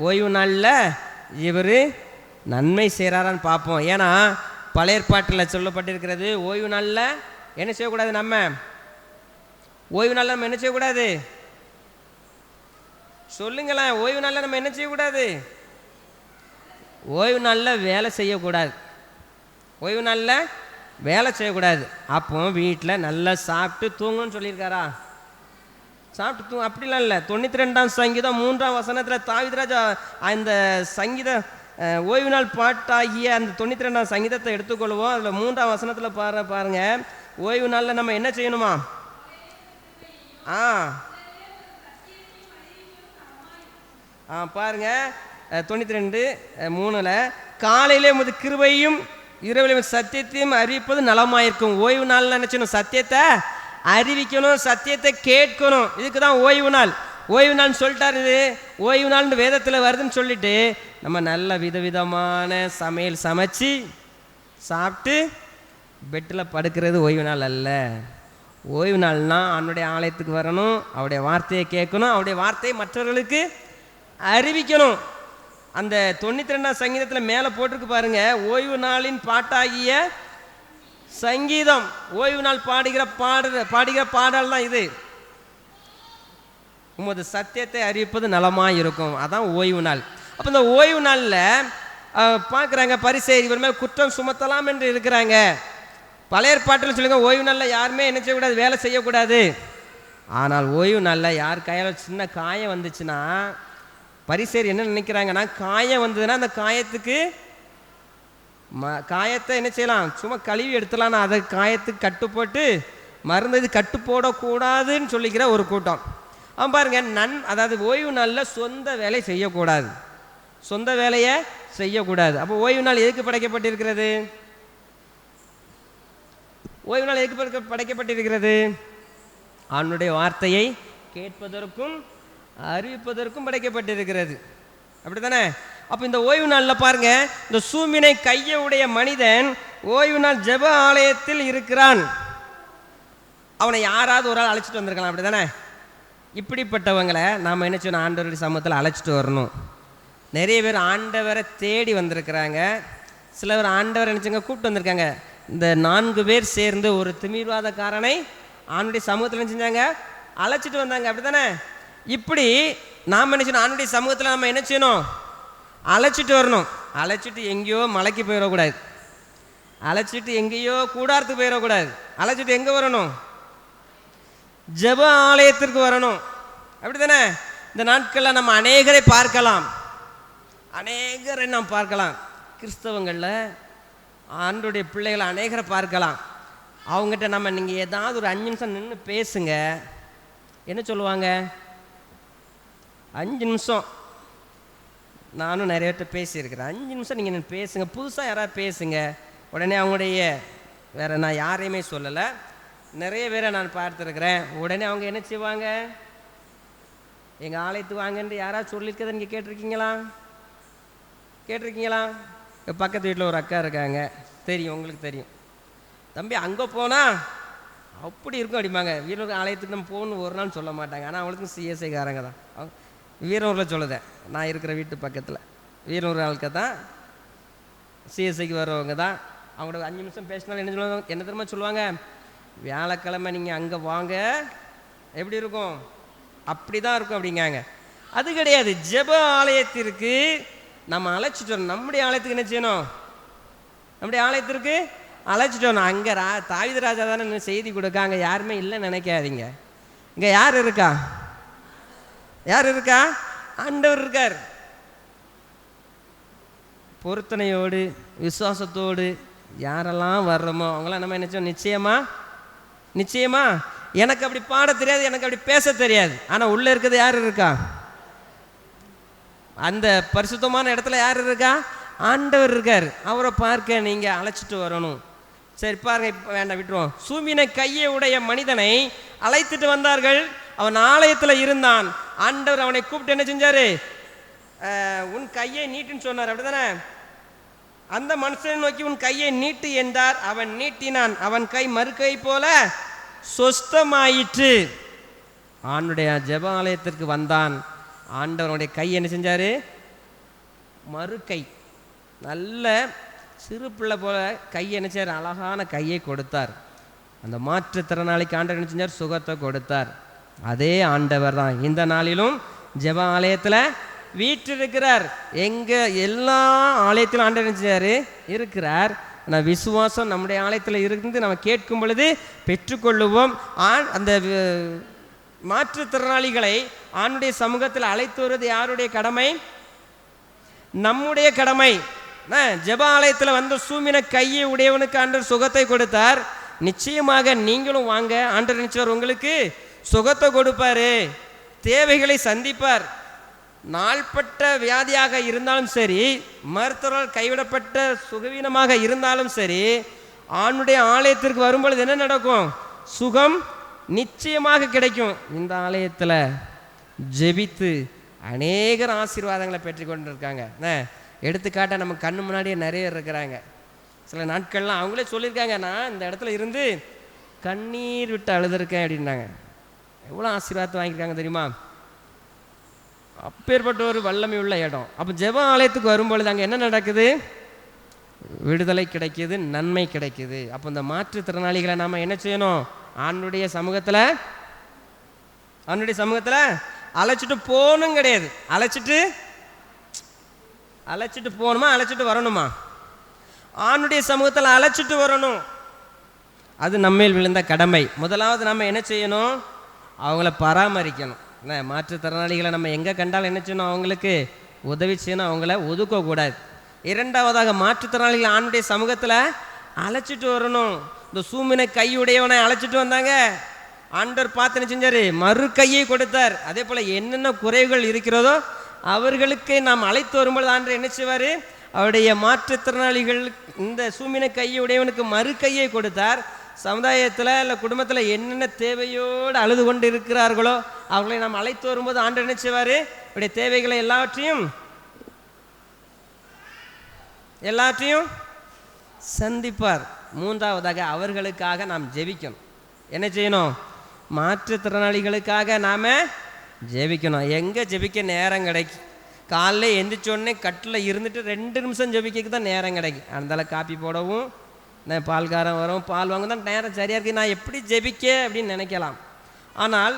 ஓய்வு நாளில் இவர் நன்மை செய்கிறாரான்னு பார்ப்போம். ஏன்னா பழைய ஏற்பாட்டில் சொல்லப்பட்டிருக்கிறது, ஓய்வு நாளில் என்ன செய்யக்கூடாது, நம்ம ஓய்வு நாளில் நம்ம என்ன செய்யக்கூடாது சொல்லுங்களேன். ஓய்வு நாளில் நம்ம என்ன செய்யக்கூடாது, ஓய்வு நாளில் வேலை செய்யக்கூடாது. ஓய்வு நாளில் வேலை செய்யக்கூடாது. அப்போ வீட்டில் நல்லா சாப்பிட்டு தூங்கணும்னு சொல்லியிருக்காரா? சாப்பிட்டு தூங்க அப்படிலாம் இல்லை. 92ஆம் சங்கீதம் 3ஆம் வசனத்தில் தாவீதுராஜா அந்த சங்கீத ஓய்வு நாள் பாட்டாகிய அந்த 92ஆம் சங்கீதத்தை எடுத்துக்கொள்வோம். அதில் 3ஆம் வசனத்தில் பாருங்க, ஓய்வு நாளில் நம்ம என்ன செய்யணுமா? பாருங்க 92:3 காலையிலே உமது கிருபையும் இரவிலே சத்தியத்தையும் அறிவிப்பது நலமாயிருக்கும். ஓய்வு நாள் நினைச்சணும், சத்தியத்தை அறிவிக்கணும், சத்தியத்தை கேட்கணும். இதுக்கு தான் ஓய்வு நாள். ஓய்வு நாள்னு சொல்லிட்டாரு. இது ஓய்வு நாள்னு வேதத்தில் வருதுன்னு சொல்லிட்டு நம்ம நல்ல விதவிதமான சமையல் சமைச்சு சாப்பிட்டு பெட்டில் படுக்கிறது ஓய்வு நாள் அல்ல. ஓய்வு நாள்னா அவனுடைய ஆலயத்துக்கு வரணும், அவருடைய வார்த்தையை கேட்கணும், அவருடைய வார்த்தையை மற்றவர்களுக்கு அறிவிக்கணும். அந்த 92ஆம் சங்கீதத்தில் மேலே போட்டிருக்கு பாருங்க, ஓய்வு நாளின் பாட்டாகிய சங்கீதம். ஓய்வு நாள் பாடுகிற பாடல் தான் இது. உமது சத்தியத்தை அறிவிப்பது நலமாக இருக்கும். அதான் ஓய்வு நாள். அப்போ இந்த ஓய்வு நாளில் பார்க்குறாங்க பரிசேயர் இவர் மேல் குற்றம் சுமத்தலாம் என்று இருக்கிறாங்க. பழைய ஏற்பாட்டில் சொல்லுங்க, ஓய்வு நாளில் யாருமே என்ன செய்யக்கூடாது, வேலை செய்யக்கூடாது. ஆனால் ஓய்வு நாளில் யார் கையில் சின்ன காயம் வந்துச்சுன்னா பரிசேயர் என்ன நினைக்கிறாங்கன்னா, காயம் வந்ததுன்னா அந்த காயத்துக்கு காயத்தை என்ன செய்யலாம், சும்மா கழுவி எடுத்துலாம். அதை காயத்துக்கு கட்டு போட்டு மருந்து இது கட்டு போடக்கூடாதுன்னு சொல்லிக்கிற ஒரு கூட்டம். பாருங்க, அதாவது ஓய்வு நாளில் சொந்த வேலை செய்யக்கூடாது, சொந்த வேலையை செய்யக்கூடாது. அப்போ ஓய்வு நாள் எதுக்கு படைக்கப்பட்டிருக்கிறது? ஓய்வு நாள் எதுக்கு படைக்கப்பட்டிருக்கிறது? அவனுடைய வார்த்தையை கேட்பதற்கும் அறிவிப்பதற்கும் படைக்கப்பட்டிருக்கிறது. அப்படித்தானே? அப்போ இந்த ஓய்வு நாளில் பாருங்க, இந்த சூமினை கையை உடைய மனிதன் ஓய்வு நாள் ஜெப ஆலயத்தில் இருக்கிறான். அவனை யாராவது ஒரு ஆள் அழைச்சிட்டு வந்திருக்கலாம். அப்படித்தானே? இப்படிப்பட்டவங்களை நாம் என்ன செய்யணும், ஆண்டவருடைய சமூகத்தில் அழைச்சிட்டு வரணும். நிறைய பேர் ஆண்டவரை தேடி வந்திருக்கிறாங்க. சில பேர் ஆண்டவரை நினச்சிங்க கூப்பிட்டு வந்திருக்காங்க. இந்த 4 பேர் சேர்ந்து ஒரு திமிர்வாதக்காரனை ஆண்டுடைய சமூகத்தில் செஞ்சாங்க, அழைச்சிட்டு வந்தாங்க. அப்படித்தானே? இப்படி நாம் என்ன செய்யணும், ஆண்டுடைய சமூகத்தில் நம்ம என்ன செய்யணும், அழைச்சிட்டு வரணும். அழைச்சிட்டு எங்கேயோ மலைக்கு போயிடக்கூடாது, அழைச்சிட்டு எங்கேயோ கூடாரத்துக்கு போயிடக்கூடாது. அழைச்சிட்டு எங்கே வரணும், ஜெப ஆலயத்திற்கு வரணும். அப்படித்தானே? இந்த நாட்களில் நம்ம அநேகரை பார்க்கலாம், அநேகரை நாம் பார்க்கலாம். கிறிஸ்தவங்களில் ஆண்டுடைய பிள்ளைகளை அநேகரை பார்க்கலாம். அவங்ககிட்ட நம்ம நீங்கள் ஏதாவது ஒரு 5 நிமிஷம் நின்று பேசுங்க, என்ன சொல்லுவாங்க? 5 நிமிஷம். நானும் நிறைய பேர்கிட்ட பேசியிருக்கிறேன். 5 நிமிஷம் நீங்கள் பேசுங்க, புதுசாக யாராவது பேசுங்க. உடனே அவங்களுடைய வேறு நான் யாரையுமே சொல்லலை, நிறைய பேரை நான் பார்த்துருக்குறேன். உடனே அவங்க என்ன செய்வாங்க, எங்கள் ஆலயத்துக்கு வாங்கன்னு யாராவது சொல்லியிருக்கதை நீங்கள் கேட்டிருக்கீங்களா? பக்கத்து வீட்டில் ஒரு அக்கா இருக்காங்க, தெரியும், உங்களுக்கு தெரியும். தம்பி அங்கே போனால் அப்படி இருக்கும் அப்படிம்பாங்க. வீரூர் ஆலயத்துக்கு நம்ம போகணுன்னு ஒரு நாள் சொல்ல மாட்டாங்க. ஆனால் அவங்களுக்கும் சிஎஸ்ஐக்காரங்க தான். வீரூரில் சொல்லுதேன், நான் இருக்கிற வீட்டு பக்கத்தில் வீரூர் ஆளுக்க தான் சிஎஸ்ஐக்கு வரவங்க தான். அவங்களோட 5 நிமிஷம் பேசினாலும் என்ன சொல்லுவாங்க, என்ன தெரியுமா சொல்லுவாங்க, வியாழக்கிழமை நீங்கள் அங்கே வாங்க, எப்படி இருக்கும், அப்படி தான் இருக்கும் அப்படிங்காங்க. அது கிடையாது. ஜெப ஆலயத்திற்கு நம்ம அழைச்சிட்டு வரணும். நம்முடைய ஆலயத்துக்கு என்ன செய்யணும், நம்முடைய ஆலயத்திற்கு அழைச்சிட்டு வரணும். அங்கே தாவீது ராஜா தானே செய்தி கொடுக்க, அங்கே யாருமே இல்லைன்னு நினைக்காதீங்க. இங்கே யார் இருக்கா, ஆண்டவர் இருக்கார். பொருத்தனையோடு விசுவாசத்தோடு யாரெல்லாம் வர்றோமோ அவங்களாம் நம்ம நினச்சோம், நிச்சயமாக நிச்சயமா எனக்கு அப்படி பாட தெரியாது, எனக்கு அப்படி பேச தெரியாது. ஆனால் உள்ளே இருக்கிறது யார் இருக்கா? அந்த பரிசுத்தமான இடத்துல யார் இருக்கா? ஆண்டவர் இருக்கார். அவரை பார்க்க நீங்கள் அழைச்சிட்டு வரணும். சரி பாருங்க, இப்போ வேண்டாம் விட்டுருவோம். சூமின கையை உடைய மனிதனை அழைத்துட்டு வந்தார்கள். அவன் ஆலயத்தில் இருந்தான். ஆண்டவர் அவனை கூப்பிட்டு என்ன செஞ்சாரு? உன் கையை நீட்டுன்னு சொன்னார், அப்படிதானே? அந்த மனுஷனை நோக்கி உன் கையை நீட்டு என்றார். அவன் நீட்டினான். அவன் கை மறுக்கை போல சொஸ்தமாயிற்று. ஆண்டுடைய ஜெப ஆலயத்திற்கு வந்தான். ஆண்டவனுடைய கை என்ன செஞ்சாரு? மறுக்கை, நல்ல சிறு பிள்ளை போல கை என்ன செய்யார்? அழகான கையை கொடுத்தார். அந்த மாற்றுத்திறனாளிக்கு ஆண்டவர் என்ன செஞ்சார்? சுகத்தை கொடுத்தார். அதே ஆண்டவர் தான் இந்த நாளிலும் ஜெப ஆலயத்தில் வீற்றிருக்கிறார். எங்கே எல்லா ஆலயத்திலும் ஆண்டவர் என்ன செஞ்சார்? இருக்கிறார். ஆனால் விசுவாசம் நம்முடைய ஆலயத்தில் இருந்து நம்ம கேட்கும் பொழுது பெற்றுக்கொள்ளுவோம். அந்த மாற்றுத்திறனாளிகளை ஆண்டுடைய சமூகத்தில் அழைத்து வருவது யாருடைய கடமை? நம்முடைய கடமை. ஜெப ஆலயத்தில் வந்த சூமின கையை உடையவனுக்கு ஆண்டவர் சுகத்தை கொடுத்தார். நிச்சயமாக நீங்களும் வாங்க, ஆண்டவர் நிச்சயம் உங்களுக்கு சுகத்தை கொடுப்பாரு, தேவைகளை சந்திப்பார். நாள்பட்ட வியாதியாக இருந்தாலும் சரி, மருத்துவரால் கைவிடப்பட்ட சுகவீனமாக இருந்தாலும் சரி, ஆணுடைய ஆலயத்திற்கு வரும்பொழுது என்ன நடக்கும்? சுகம் நிச்சயமாக கிடைக்கும். இந்த ஆலயத்தில் ஜெபித்து அநேகர் ஆசீர்வாதங்களை பெற்று கொண்டு இருக்காங்க. எடுத்துக்காட்ட நம்ம கண்ணு முன்னாடியே நிறைய இருக்கிறாங்க. சில நாட்கள்லாம் அவங்களே சொல்லியிருக்காங்க, நான் இந்த இடத்துல இருந்து கண்ணீர் விட்டு அழுதுருக்கேன் அப்படின்னாங்க. எவ்வளோ ஆசீர்வாதத்தை வாங்கியிருக்காங்க தெரியுமா? அப்பேற்பட்ட ஒரு வல்லமை உள்ள இடம். அப்போ ஜெப ஆலயத்துக்கு வரும்பொழுது அங்கே என்ன நடக்குது? விடுதலை கிடைக்கிது, நன்மை கிடைக்கிது. அப்போ இந்த மாற்றுத்திறனாளிகளை நாம் என்ன செய்யணும்? ஆண்டுடைய சமூகத்தில் அழைச்சிட்டு போகணும் கிடையாது. அழைச்சிட்டு போகணுமா, அழைச்சிட்டு வரணுமா? ஆணுடைய சமூகத்தில் அழைச்சிட்டு வரணும். அது நம்மேல் விழுந்த கடமை. முதலாவது நம்ம என்ன செய்யணும்? அவங்கள பராமரிக்கணும். மாற்றுத்திறனாளிகளை நம்ம எங்கே கண்டாலும் என்ன செய்யணும்? அவங்களுக்கு உதவி செய்யணும், அவங்கள ஒதுக்கக்கூடாது. இரண்டாவதாக மாற்றுத்திறனாளிகள் ஆணுடைய சமூகத்தில் அழைச்சிட்டு வரணும். இந்த சூமின கையுடையவனை அழைச்சிட்டு வந்தாங்க. ஆண்டவர் பார்த்து என்ன செஞ்சார்? மறு கையை கொடுத்தார். அதே போல் என்னென்ன குறைவுகள் இருக்கிறதோ அவர்களுக்கு நாம் அழைத்து வரும்போது ஆண்டவர் என்ன செய்வார்? அவருடைய மாற்றுத்திறனாளிகள் இந்த சூமின கையுடையவனுக்கு மறு கையை கொடுத்தார். சமுதாயத்தில் இல்லை குடும்பத்தில் என்னென்ன தேவையோடு அழுது கொண்டு இருக்கிறார்களோ அவர்களை நாம் அழைத்து வரும்போது ஆண்டவர் என்ன செய்வார்? அவருடைய தேவைகளை எல்லாவற்றையும் சந்திப்பார். மூன்றாவதாக அவர்களுக்காக நாம் ஜெபிக்கணும். என்ன செய்யணும்? மாற்றுத்திறனாளிகளுக்காக நாம் ஜெபிக்கணும். எங்கே ஜெபிக்க நேரம் கிடைக்கும்? காலைல எந்திரிச்சோடனே கட்டில் இருந்துட்டு 2 நிமிஷம் ஜெபிக்க தான் நேரம் கிடைக்கும். அதனால காப்பி போடவும், பால்காரன் வரும், பால் வாங்க தான் நேரம் சரியாக இருக்குது. நான் எப்படி ஜெபிக்க அப்படின்னு நினைக்கலாம். ஆனால்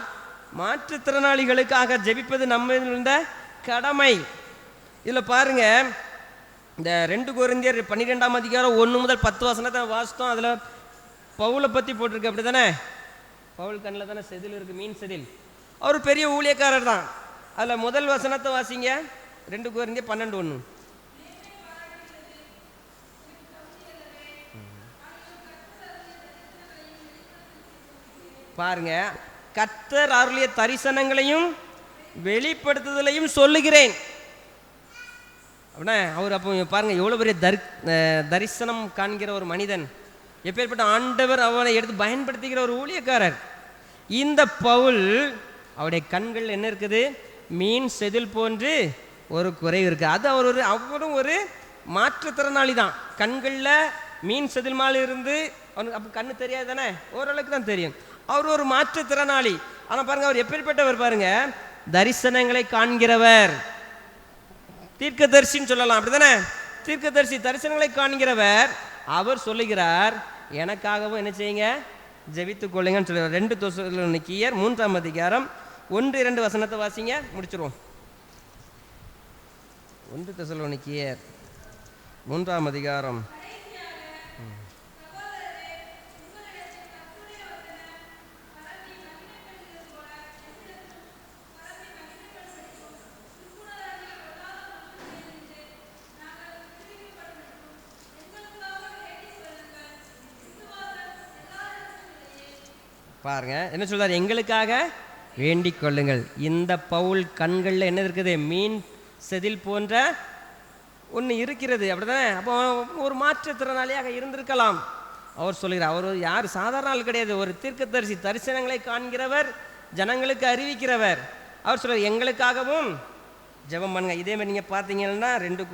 மாற்றுத்திறனாளிகளுக்காக ஜெபிப்பது நம்ம இருந்த கடமை. இதில் பாருங்கள், இந்த 2 கொரிந்தியர் 12ஆம் அதிகாரம் 1 முதல் 10 வசனத்தை வாசித்தோம். அதில் பவுலை பற்றி போட்டிருக்கு, அப்படி தானே? பவுல் கண்ணில் தானே செதில் இருக்குது, மீன் செதில். அவர் பெரிய ஊழியக்காரர் தான். அதில் முதல் வசனத்தை வாசிங்க, 2 கொரிந்தியர் 12:1. பாருங்க, கர்த்தர் அருளிய தரிசனங்களையும் வெளிப்படுத்துதலையும் சொல்லுகிறேன் அப்படின்னா அவர் அப்போ பாருங்க எவ்வளோ பெரிய தரிசனம் காண்கிற ஒரு மனிதன், எப்பேற்பட்ட ஆண்டவர் அவனை எடுத்து பயன்படுத்திக்கிற ஒரு ஊழியக்காரர். இந்த பவுல் அவருடைய கண்கள் என்ன இருக்குது? மீன் செதில் போன்று ஒரு குறைவு இருக்குது. அது அவரும் ஒரு மாற்றுத்திறனாளி தான். கண்களில் மீன் செதில் மாலை இருந்து அவனுக்கு அப்போ கண்ணு தெரியாது தானே, ஓரளவுக்கு தான் தெரியும். அவர் ஒரு மாற்றுத்திறனாளி. ஆனால் பாருங்க, அவர் எப்பேற்பட்டவர் பாருங்க, தரிசனங்களை காண்கிறவர், தீர்க்கதரிசின்னு சொல்லலாம், அப்படிதானே? தீர்க்கதரிசி, தரிசனங்களை காண்கிறவர். அவர் சொல்லுகிறார், எனக்காகவும் என்ன செய்யுங்க? ஜெபித்துக் கொள்ளுங்கன்னு சொல்லுவார். 2 தெசலோனிக்கேயர் 3ஆம் அதிகாரம் 1-2 வசனத்தை வாசிங்க, முடிச்சிருவோம். 1 தெசலோனிக்கேயர் 3ஆம் அதிகாரம். பாருங்க என்ன சொல்றாரு, எங்களுக்காக வேண்டிக் கொள்ளுங்கள். இந்த பவுல் கண்களில் என்ன இருக்குது, மீன் செதில் போன்ற ஒன்று இருக்கிறது, அப்படிதானே? அப்போ ஒரு மாற்றுத்திறனாளியாக இருந்திருக்கலாம். அவர் சொல்லுகிறார், அவர் யார், சாதாரண ஆள் கிடையாது, ஒரு தீர்க்கதரிசி, தரிசனங்களை காண்கிறவர், ஜனங்களுக்கு அறிவிக்கிறவர். அவர் சொல்கிறார் எங்களுக்காகவும் ஜெபம் பண்ணுங்க. இதே மாதிரி நீங்கள் பார்த்தீங்கன்னா 2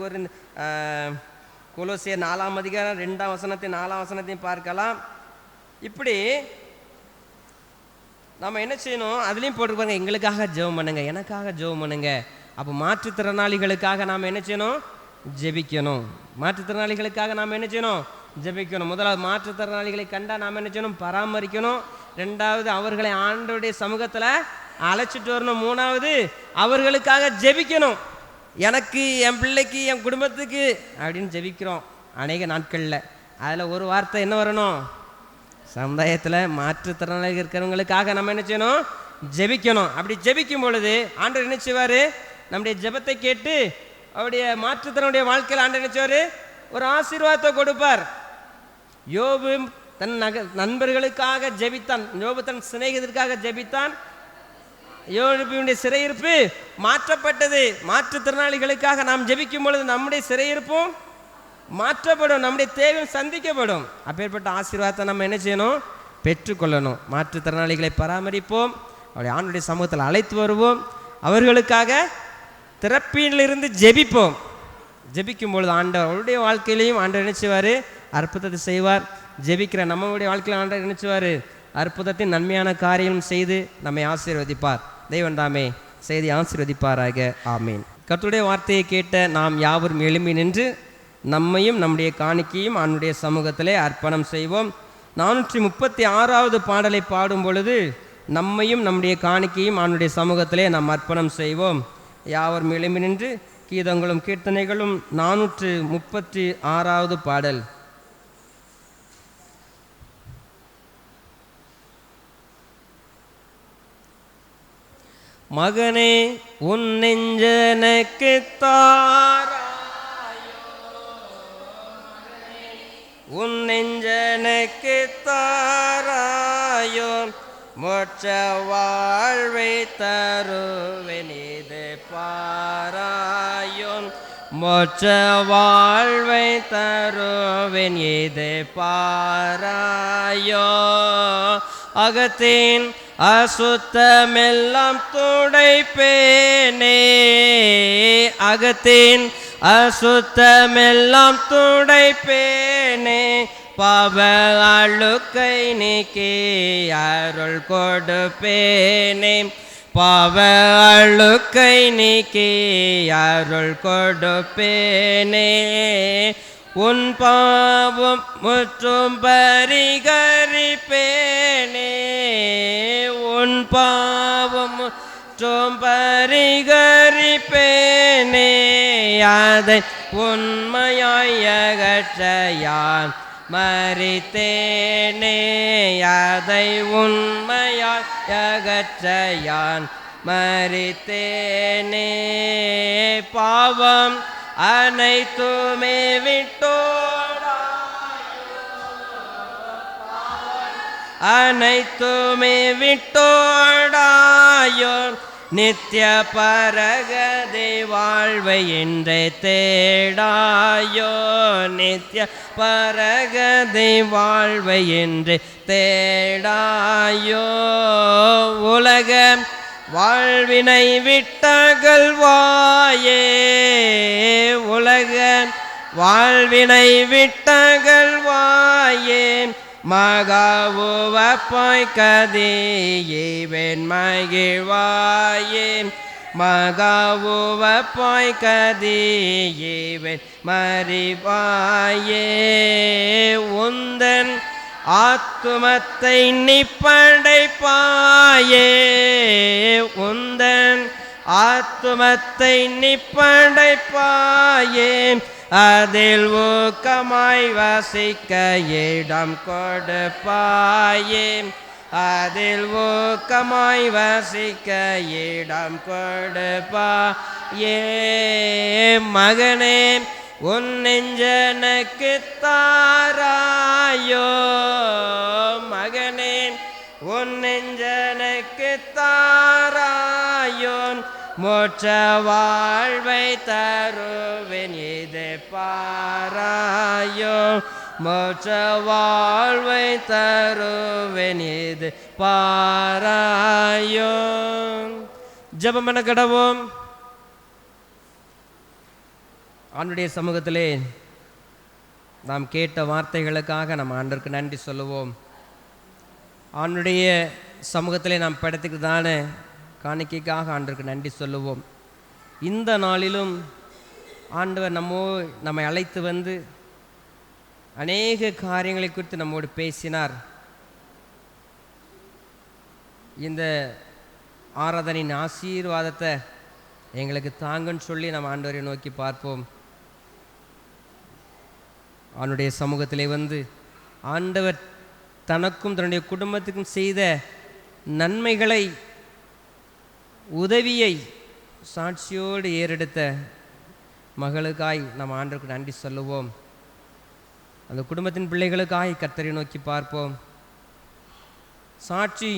கொலோசியர் 4ஆம் அதிகாரம் 2ஆம் வசனத்தையும் 4ஆம் வசனத்தையும் பார்க்கலாம். இப்படி நம்ம என்ன செய்யணும், அதுலேயும் போட்டுருப்பாங்க எங்களுக்காக ஜெபம் பண்ணுங்க, எனக்காக ஜெபம் பண்ணுங்க. அப்போ மாற்றுத்திறனாளிகளுக்காக நாம் என்ன செய்யணும், ஜெபிக்கணும். மாற்றுத்திறனாளிகளுக்காக நாம் என்ன செய்யணும், ஜெபிக்கணும். முதலாவது மாற்றுத்திறனாளிகளை கண்டா நாம் என்ன செய்யணும், பராமரிக்கணும். 2வது அவர்களை ஆண்டவருடைய சமூகத்தில் அழைச்சிட்டு வரணும். 3வது அவர்களுக்காக ஜெபிக்கணும். எனக்கு, என் பிள்ளைக்கு, என் குடும்பத்துக்கு அப்படின்னு ஜெபிக்கிறோம் அநேக நாட்களில். அதில் ஒரு வார்த்தை என்ன வரணும், சமுதாயத்தில் மாற்றுத்திறனாளிகள் இருக்கிறவங்களுக்காக நம்ம என்ன செய்யணும், ஜெபிக்கணும். அப்படி ஜெபிக்கும் பொழுது ஆண்டவர் என்ன செய்வார், நம்முடைய ஜெபத்தை கேட்டு அவருடைய மாற்றுத்திறனுடைய வாழ்க்கையில் ஆண்டவர் என்ன செய்வார், ஒரு ஆசீர்வாதத்தை கொடுப்பார். யோபு தன் நண்பர்களுக்காக ஜெபித்தான், யோபு தன் சிநேகிதருக்காக ஜெபித்தான். யோபுடைய சிறையிருப்பு மாற்றப்பட்டது. மாற்றுத்திறனாளிகளுக்காக நாம் ஜெபிக்கும் பொழுது நம்முடைய சிறையிருப்பும் மாற்றப்படும், நம்முடைய தேவையும் சந்திக்கப்படும். அப்பேற்பட்ட ஆசீர்வாதத்தை நம்ம என்ன செய்யணும், பெற்றுக்கொள்ளணும். மாற்றுத்திறனாளிகளை பராமரிப்போம், அவருடைய ஆண்டுடைய சமூகத்தில் அழைத்து வருவோம், அவர்களுக்காக திறப்பிலிருந்து ஜெபிப்போம். ஜெபிக்கும் பொழுது ஆண்டவர் அவருடைய வாழ்க்கையிலையும் ஆண்டவர் நினைச்சுவார், அற்புதத்தை செய்வார். ஜெபிக்கிற நம்மளுடைய வாழ்க்கையில் ஆண்டவர் நினைச்சுவார், அற்புதத்தின் நன்மையான காரியம் செய்து நம்மை ஆசீர்வதிப்பார். தெய்வன் தாமே செய்தி ஆசீர்வதிப்பாராக. ஆமீன். கர்த்தருடைய வார்த்தையை கேட்ட நாம் யாவரும் எழும்பி நின்று நம்மையும் நம்முடைய காணிக்கையும் அவனுடைய சமூகத்திலே அர்ப்பணம் செய்வோம். 436வது பாடலை பாடும் பொழுது நம்மையும் நம்முடைய காணிக்கையும் அவனுடைய சமூகத்திலே நாம் அர்ப்பணம் செய்வோம். யாவரும் எழும்பி நின்று கீதங்களும் கீர்த்தனைகளும் 436வது பாடல். மகனே உன் நெஞ்சனுக்கு தாராயோ, உன் நெஞ்சனுக்கு தாராயோ, மோட்ச வாழ்வை தருவெனிது பாராயோ, மோட்ச வாழ்வை தருவென் இது பாராயோ. அகத்தின் அசுத்தமெல்லாம் துடைப்பேனே, அகத்தின் அசுத்தமெல்லாம் துடைப்பேனே, பாவ அழுக்கை நீக்கி அருள் கொடுப்பேனே, பாவ அழுக்கை நீக்கி அருள் கொடுப்பேனே. உன் பாவம் முற்றும் பரிகரிப்பேனே, உன் பாவம் முற்றும் பரிகரிப்பேனே, அதை உண்மையாய் அகற்ற யான் மரித்தேனே, அதை உண்மையாய் அகற்ற யான் மரித்தேனே. பாவம் அனைத்துமே விட்டோடாயோ, அனைத்துமே விட்டோடாயோ, நித்திய பரகதி வாழ்வை என்றே தேடாயோ, நித்திய பரகதி வாழ்வை என்று தேடாயோ. உலக வாழ்வினை விட்டகல்வாயே, உலக வாழ்வினை விட்டகல்வாயே, மகாவுவப்பாய் கதியேவன் மகிழ்வாயே, மகாவுவப்பாய் கதியேவன் மறிவாயே. உந்தன் ஆத்துமத்தை நிப்படைப்பாயே, உந்தன் ஆத்துமத்தை நிப்படைப்பாயே, அதில் ஊக்கமாய் வசிக்க இடம் கொடுப்பாயே, அதில் ஊக்கமாய் வசிக்க இடம் கொடுப்பாயே. மகனே உன் நெஞ்சனுக்கு தாராயோ, மகனே உன் நெஞ்சனுக்கு தாராயோன் மோட்ச வாழ்வை தருவேன் இது பாராயோ மோட்ச வாழ்வை தருவேன் இது பாராயோ. ஜெபம் பண்ண கடவோம். ஆண்டுடைய சமூகத்திலே நாம் கேட்ட வார்த்தைகளுக்காக நம்ம ஆண்டவருக்கு நன்றி சொல்லுவோம். ஆண்டுடைய சமூகத்திலே நாம் படைத்துக்கிறதான காணிக்கைக்காக ஆண்டவருக்கு நன்றி சொல்லுவோம். இந்த நாளிலும் ஆண்டவர் நம்மை அழைத்து வந்து அநேக காரியங்களை குறித்து நம்மோடு பேசினார். இந்த ஆராதனையின் ஆசீர்வாதத்தை எங்களுக்கு தாங்கன்னு சொல்லி நம்ம ஆண்டவரை நோக்கி பார்ப்போம். அவனுடைய சமூகத்திலே வந்து ஆண்டவர் தனக்கும் தன்னுடைய குடும்பத்துக்கும் செய்த நன்மைகளை உதவியை சாட்சியோடு ஏறெடுத்த மகளுக்காய் நம்ம ஆண்டவருக்கு நன்றி சொல்லுவோம். அந்த குடும்பத்தின் பிள்ளைகளுக்காய் கர்த்தரை நோக்கி பார்ப்போம். சாட்சி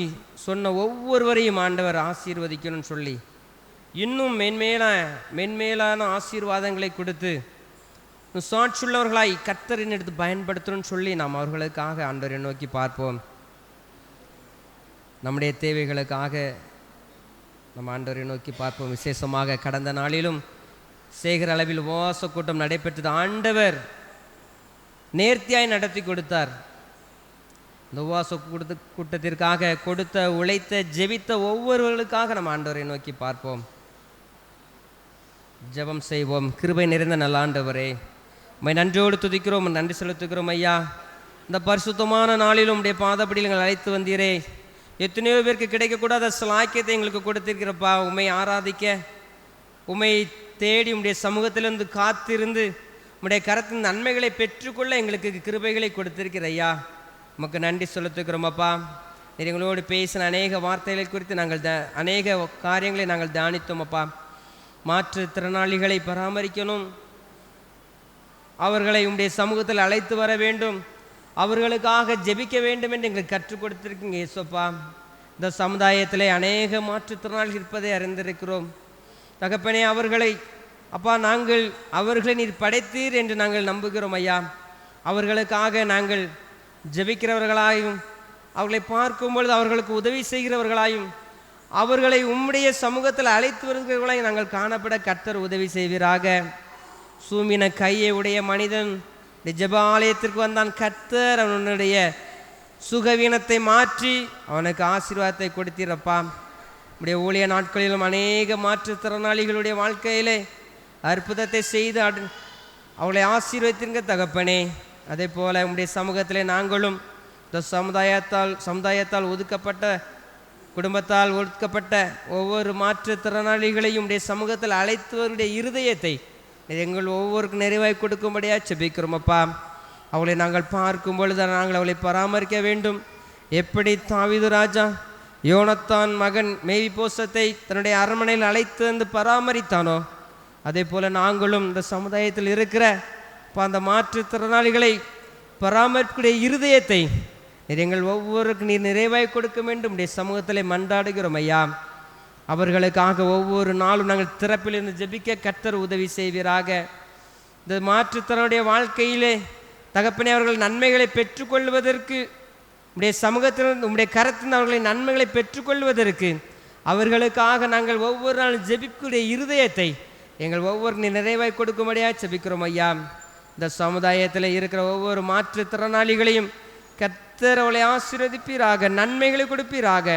சொன்ன ஒவ்வொருவரையும் ஆண்டவர் ஆசீர்வதிக்கணும்னு சொல்லி இன்னும் மென்மேலான ஆசீர்வாதங்களை கொடுத்து சாட்சியுள்ளவர்களாய் கர்த்தரின் எடுத்து பயன்படுத்தணும்னு சொல்லி நாம் அவர்களுக்காக ஆண்டவரை நோக்கி பார்ப்போம். நம்முடைய தேவைகளுக்காக நம்ம ஆண்டவரை நோக்கி பார்ப்போம். விசேஷமாக கடந்த நாளிலும் சேகர அளவில் உபவாச கூட்டம் நடைபெற்றது. ஆண்டவர் நேர்த்தியாய் நடத்தி கொடுத்தார். இந்த உபவாச கூட்டத்திற்காக கொடுத்த உழைத்த ஜெபித்த ஒவ்வொருவர்களுக்காக நம்ம ஆண்டவரை நோக்கி பார்ப்போம். ஜெபம் செய்வோம். கிருபை நிறைந்த நல்ல ஆண்டவரே, உம்மை நன்றியோடு துதிக்கிறோம், நன்றி செலுத்துகிறோம் ஐயா. இந்த பரிசுத்தமான நாளிலும் உடைய பாதப்படியில் எங்களை அழைத்து வந்தீரே. எத்தனையோ பேருக்கு கிடைக்கக்கூடாத சிலாக்கியத்தை எங்களுக்கு கொடுத்திருக்கிறப்பா. உம்மை ஆராதிக்க, உம்மை தேடி உம்முடைய சமூகத்திலிருந்து காத்திருந்து உம்முடைய கரத்தின் நன்மைகளை பெற்றுக்கொள்ள எங்களுக்கு கிருபைகளை கொடுத்திருக்கிற ஐயா, உமக்கு நன்றி செலுத்துக்கிறோம் அப்பா. நீர் எங்களோடு பேசின அநேக வார்த்தைகளை குறித்து நாங்கள் அநேக காரியங்களை நாங்கள் தியானித்தோம் அப்பா. மாற்றுத்திறனாளிகளை பராமரிக்கணும், அவர்களை உம்முடைய சமூகத்தில் அழைத்து வர வேண்டும், அவர்களுக்காக ஜெபிக்க வேண்டும் என்று எங்களுக்கு கற்றுக் கொடுத்திருக்கீங்க இயேசுப்பா. இந்த சமுதாயத்திலே அநேக மாற்றுத்திறனாளிகள் இருப்பதை அறிந்திருக்கிறோம் தகப்பனே. அவர்களை அப்பா அவர்களை நீர் படைத்தீர் என்று நாங்கள் நம்புகிறோம் ஐயா. அவர்களுக்காக நாங்கள் ஜெபிக்கிறவர்களாயும், அவர்களை பார்க்கும்பொழுது அவர்களுக்கு உதவி செய்கிறவர்களாயும், அவர்களை உம்முடைய சமூகத்தில் அழைத்து வருகிறவர்களாயும் நாங்கள் காணப்பட கர்த்தர் உதவி செய்வீராக. சூமின கையை உடைய மனிதன் ஜெப ஆலயத்திற்கு வந்தான். கர்த்தர் அவனுடைய சுகவீனத்தை மாற்றி அவனுக்கு ஆசீர்வாதத்தை கொடுத்தீரப்பா. உடைய ஊழிய நாட்களிலும் அநேக மாற்றுத்திறனாளிகளுடைய வாழ்க்கையிலே அற்புதத்தை செய்து அவளை ஆசீர்வதித்திருங்க தகப்பனே. அதே போல் உம்முடைய சமூகத்திலே நாங்களும் இந்த சமுதாயத்தால் ஒதுக்கப்பட்ட, குடும்பத்தால் ஒதுக்கப்பட்ட ஒவ்வொரு மாற்றுத்திறனாளிகளையும் உடைய சமூகத்தில் அழைத்தவருடைய இருதயத்தை எங்கள் ஒவ்வொருக்கு நிறைவாய் கொடுக்கும்படியாக செபிக்கிறோம் அப்பா. அவளை நாங்கள் பார்க்கும் பொழுது நாங்கள் அவளை பராமரிக்க வேண்டும். எப்படி தாவீது ராஜா யோனத்தான் மகன் மேவிபோசத்தை தன்னுடைய அரண்மனையில் அழைத்து வந்து பராமரித்தானோ, அதே போல் நாங்களும் இந்த சமுதாயத்தில் இருக்கிற அந்த மாற்றுத்திறனாளிகளை பராமரிக்கக்கூடிய இருதயத்தை எங்கள் ஒவ்வொருக்கு நீர் நிறைவாய் கொடுக்க வேண்டும். உடைய சமூகத்திலே மன்றாடுகிறோம் ஐயா. அவர்களுக்காக ஒவ்வொரு நாளும் நாங்கள் திறப்பிலிருந்து ஜெபிக்க கர்த்தர் உதவி செய்வீராக. இந்த மாற்றுத்திறனுடைய வாழ்க்கையிலே தகப்பனே அவர்கள் நன்மைகளை பெற்றுக்கொள்வதற்கு, உடைய சமூகத்திலிருந்து உடைய கரத்தின் அவர்களை நன்மைகளை பெற்றுக்கொள்வதற்கு அவர்களுக்காக நாங்கள் ஒவ்வொரு நாளும் ஜெபிக்கக்கூடிய இருதயத்தை எங்கள் ஒவ்வொரு நிறைவாய் கொடுக்கும்படியாக ஜெபிக்கிறோம் ஐயா. இந்த சமுதாயத்தில் இருக்கிற ஒவ்வொரு மாற்றுத்திறனாளிகளையும் கர்த்தர் அவளை ஆசீர்வதிப்பீராக, நன்மைகளை கொடுப்பீராக.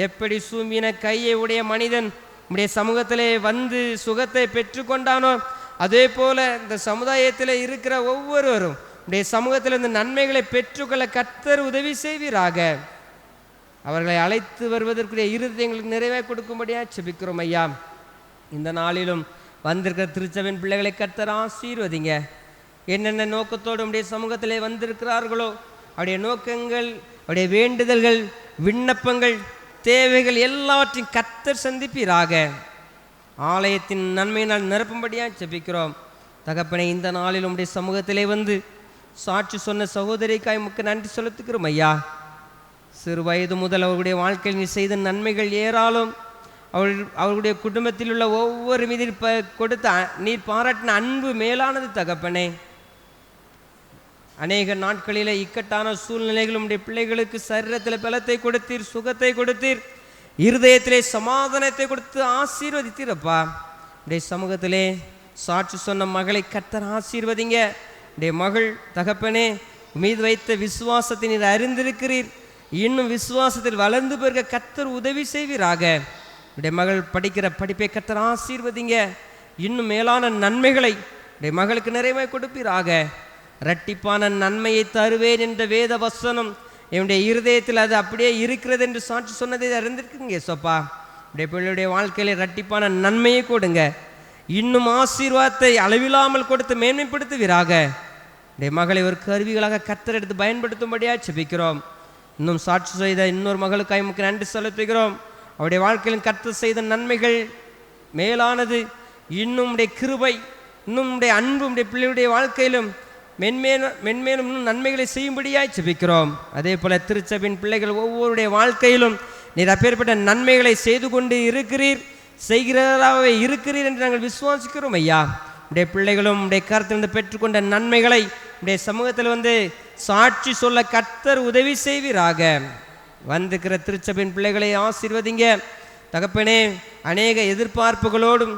எப்படி சூம்பின கையை உடைய மனிதன் உடைய சமூகத்திலே வந்து சுகத்தை பெற்றுக்கொண்டானோ, அதே போல இந்த சமுதாயத்தில் இருக்கிற ஒவ்வொருவரும் உடைய சமூகத்தில் இந்த நன்மைகளை பெற்றுக்கொள்ள கர்த்தர் உதவி செய்வீராக. அவர்களை அழைத்து வருவதற்குரிய இருதயத்தை எங்களுக்கு நிறைவே கொடுக்கும்படியாக செபிக்கிறோம் ஐயா. இந்த நாளிலும் வந்திருக்கிற திருச்சபையின் பிள்ளைகளை கர்த்தர் ஆசீர்வதிங்க. என்னென்ன நோக்கத்தோடு உடைய சமூகத்திலே வந்திருக்கிறார்களோ அவருடைய நோக்கங்கள், அவருடைய வேண்டுதல்கள், விண்ணப்பங்கள், தேவைகள் எல்லாவற்றையும் கர்த்தர் சந்திப்பீராக. ஆலயத்தின் நன்மையினால் நிரப்பும்படியாக ஜெபிக்கிறோம் தகப்பனே. இந்த நாளில் உடைய சமூகத்திலே வந்து சாட்சி சொன்ன சகோதரிக்காய் உமக்கு நன்றி செலுத்துக்கிறோம் ஐயா. சிறு வயது முதல் அவர்களுடைய வாழ்க்கையில் நீ செய்த நன்மைகள் ஏராளம். அவர்களுடைய குடும்பத்தில் உள்ள ஒவ்வொரு மீது கொடுத்த நீர் பாராட்டின அன்பு மேலானது தகப்பனே. அநேக நாட்களிலே இக்கட்டான சூழ்நிலைகள் உடைய பிள்ளைகளுக்கு சரீரத்தில் பலத்தை கொடுத்தீர், சுகத்தை கொடுத்தீர், இருதயத்திலே சமாதானத்தை கொடுத்து ஆசீர்வதித்தீரப்பா. உடைய சமூகத்திலே சாட்சி சொன்ன மகளை கர்த்தர் ஆசீர்வதிங்க. உடைய மகள் தகப்பனே மீது வைத்த விசுவாசத்தை நீர் அறிந்திருக்கிறீர். இன்னும் விசுவாசத்தில் வளர்ந்து பெருக கர்த்தர் உதவி செய்வீராக. உடைய மகள் படிக்கிற படிப்பை கர்த்தர் ஆசீர்வதிங்க. இன்னும் மேலான நன்மைகளை உடைய மகளுக்கு நிறைவாய் கொடுப்பீராக. இரட்டிப்பான நன்மையை தருவேன் என்ற வேத வசனம் என்னுடைய இருதயத்தில் அது அப்படியே இருக்கிறது என்று சாட்சி சொன்னதை அறிந்திருக்கீங்க சோப்பா. உடைய பிள்ளையுடைய வாழ்க்கையில இரட்டிப்பான நன்மையை கொடுங்க. இன்னும் ஆசீர்வாதத்தை அளவில்லாமல் கொடுத்து மேன்மைப்படுத்துவீராக. உடைய மகளை ஒரு கருவிகளாக கர்த்தர் எடுத்து பயன்படுத்தும்படியாக செபிக்கிறோம். இன்னும் சாட்சி செய்த இன்னொரு மகளுக்காய் நமக்கு நன்றி செலுத்துகிறோம். அவருடைய வாழ்க்கையில் கர்த்தர் செய்த நன்மைகள் மேலானது. இன்னும் உடைய கிருபை, இன்னும் உடைய அன்பு உடைய பிள்ளையுடைய வாழ்க்கையிலும் மென்மேலும் இன்னும் நன்மைகளை செய்யும்படியாய் செபிக்கிறோம். அதே போல திருச்சபையின் பிள்ளைகள் ஒவ்வொருடைய வாழ்க்கையிலும் நீர் அப்பேற்பட்ட நன்மைகளை செய்து கொண்டு இருக்கிறீர், செய்கிறவராகவே இருக்கிறீர் என்று நாங்கள் விசுவாசிக்கிறோம் ஐயா. உடைய பிள்ளைகளும் உடைய கருத்திலிருந்து பெற்றுக்கொண்ட நன்மைகளை உடைய சமூகத்தில் சாட்சி சொல்ல கர்த்தர் உதவி செய்வீராக. வந்திருக்கிற திருச்சபையின் பிள்ளைகளை ஆசீர்வதிங்க தகப்பனே. அநேக எதிர்பார்ப்புகளோடும்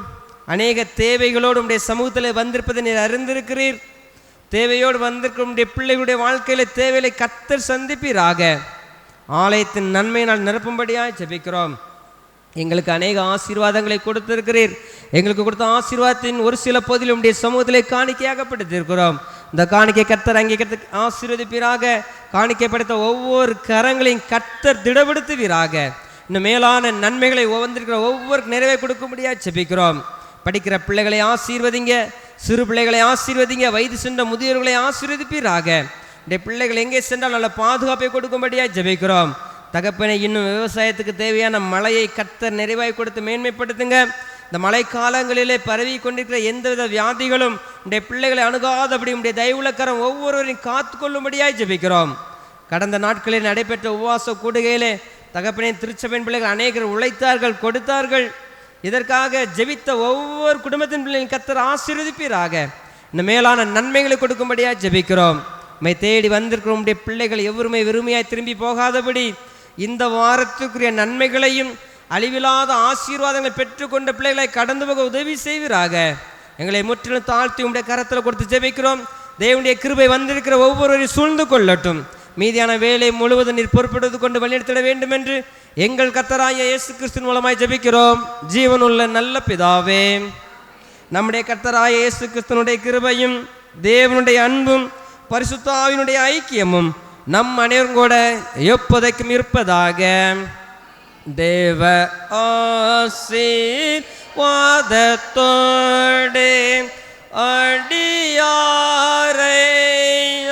அநேக தேவைகளோடும் உடைய சமூகத்தில் வந்திருப்பதை நீர் அறிந்திருக்கிறீர். தேவையோடு வந்திருக்கிற உடைய பிள்ளைகளுடைய வாழ்க்கையில தேவையை கர்த்தர் சந்திப்பீராக. ஆலயத்தின் நன்மையினால் நிரப்பும்படியாக ஜெபிக்கிறோம். எங்களுக்கு அநேக ஆசீர்வாதங்களை கொடுத்திருக்கிறீர். எங்களுக்கு கொடுத்த ஆசீர்வாதத்தின் ஒரு சில பகுதியில் உடைய சமூகத்திலே காணிக்கையாகப்படுத்திருக்கிறோம். இந்த காணிக்கை கர்த்தர் அங்கீகரித்து ஆசீர்வதிப்பீராக. காணிக்கைப்படுத்த ஒவ்வொரு கரங்களையும் கர்த்தர் திடப்படுத்துவீராக. இன்னும் மேலான நன்மைகளை வந்திருக்கிற ஒவ்வொரு நிறைவை கொடுக்கும்படியாக ஜெபிக்கிறோம். படிக்கிற பிள்ளைகளை ஆசீர்வதிங்க, சிறு பிள்ளைகளை ஆசீர்வதிங்க, வயது சென்ற முதியோர்களை ஆசீர்வதிப்பீராக. இந்த பிள்ளைகள் எங்கே சென்றால் நல்ல பாதுகாப்பை கொடுக்கும்படியாக ஜெபிக்கிறோம் தகப்பனை. இன்னும் விவசாயத்துக்கு தேவையான மழையை கர்த்தர் நிறைவாய் கொடுத்து மேன்மைப்படுத்துங்க. இந்த மழை காலங்களிலே பரவி கொண்டிருக்கிற எந்தவித வியாதிகளும் உடைய பிள்ளைகளை அணுகாதபடி உடைய தயவுள்ளக்கரம் ஒவ்வொருவரையும் காத்து கொள்ளும்படியாக ஜெபிக்கிறோம். கடந்த நாட்களில் நடைபெற்ற உபவாச கூடுகையிலே தகப்பனே திருச்சபையின் பிள்ளைகள் அநேகர் உழைத்தார்கள், கொடுத்தார்கள். இதற்காக ஜெபித்த ஒவ்வொரு குடும்பத்தின் பிள்ளைகளும் கர்த்தர் ஆசீர்வதிப்பீராக. இந்த மேலான நன்மைகளை கொடுக்கும்படியாக ஜெபிக்கிறோம். மை தேடி வந்திருக்கிற உடைய பிள்ளைகள் எவருமே வெறுமையாய் திரும்பி போகாதபடி இந்த வாரத்துக்குரிய நன்மைகளையும் அழிவில்லாத ஆசீர்வாதங்களை பெற்றுக்கொண்ட பிள்ளைகளை கடந்து போக உதவி செய்வீராக. எங்களை முற்றிலும் தாழ்த்தி உடைய கரத்தில் கொடுத்து ஜெபிக்கிறோம். தேவனுடைய கிருபை வந்திருக்கிற ஒவ்வொருவரையும் சூழ்ந்து கொள்ளட்டும். மீதியான வேலை முழுவதும் நீர் பொறுப்படுத்தி கொண்டு வழிநடத்திட வேண்டும் என்று எங்கள் கர்த்தராகிய இயேசு கிறிஸ்து மூலமாய் ஜெபிக்கிறோம். ஜீவனுள்ள நல்ல பிதாவே, நம்முடைய கர்த்தராகிய இயேசு கிறிஸ்துனுடைய கிருபையும் தேவனுடைய அன்பும் பரிசுத்த ஆவியினுடைய ஐக்கியமும் நம் அனைவரும் கூட எப்போதைக்கும் இருப்பதாக. தேவ ஆசீர்வாதத்தோடே அடியாரை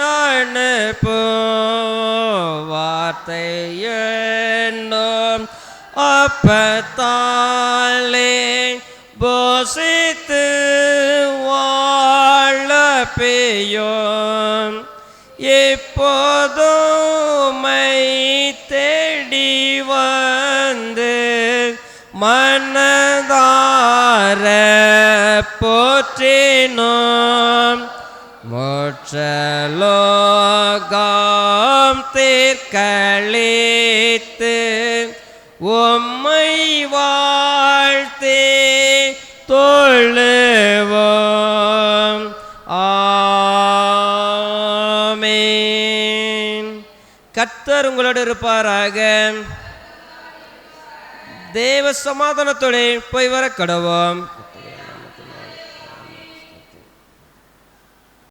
அனுப்பும் வார்த்தை என்னும் அப்பத்தாலே போசித்து வாழ பெய்யும். எப்போதுமை தேடி வந்து மனதார போற்றினோம். மோட்சலோகம் தீர்க்களித்து உம்மை வாழ்த்தே தொழுவோம். ஆமென். கர்த்தர் உங்களோடு இருப்பாராக. தேவ சமாதானத்தோடு போய் வர கடவோம்.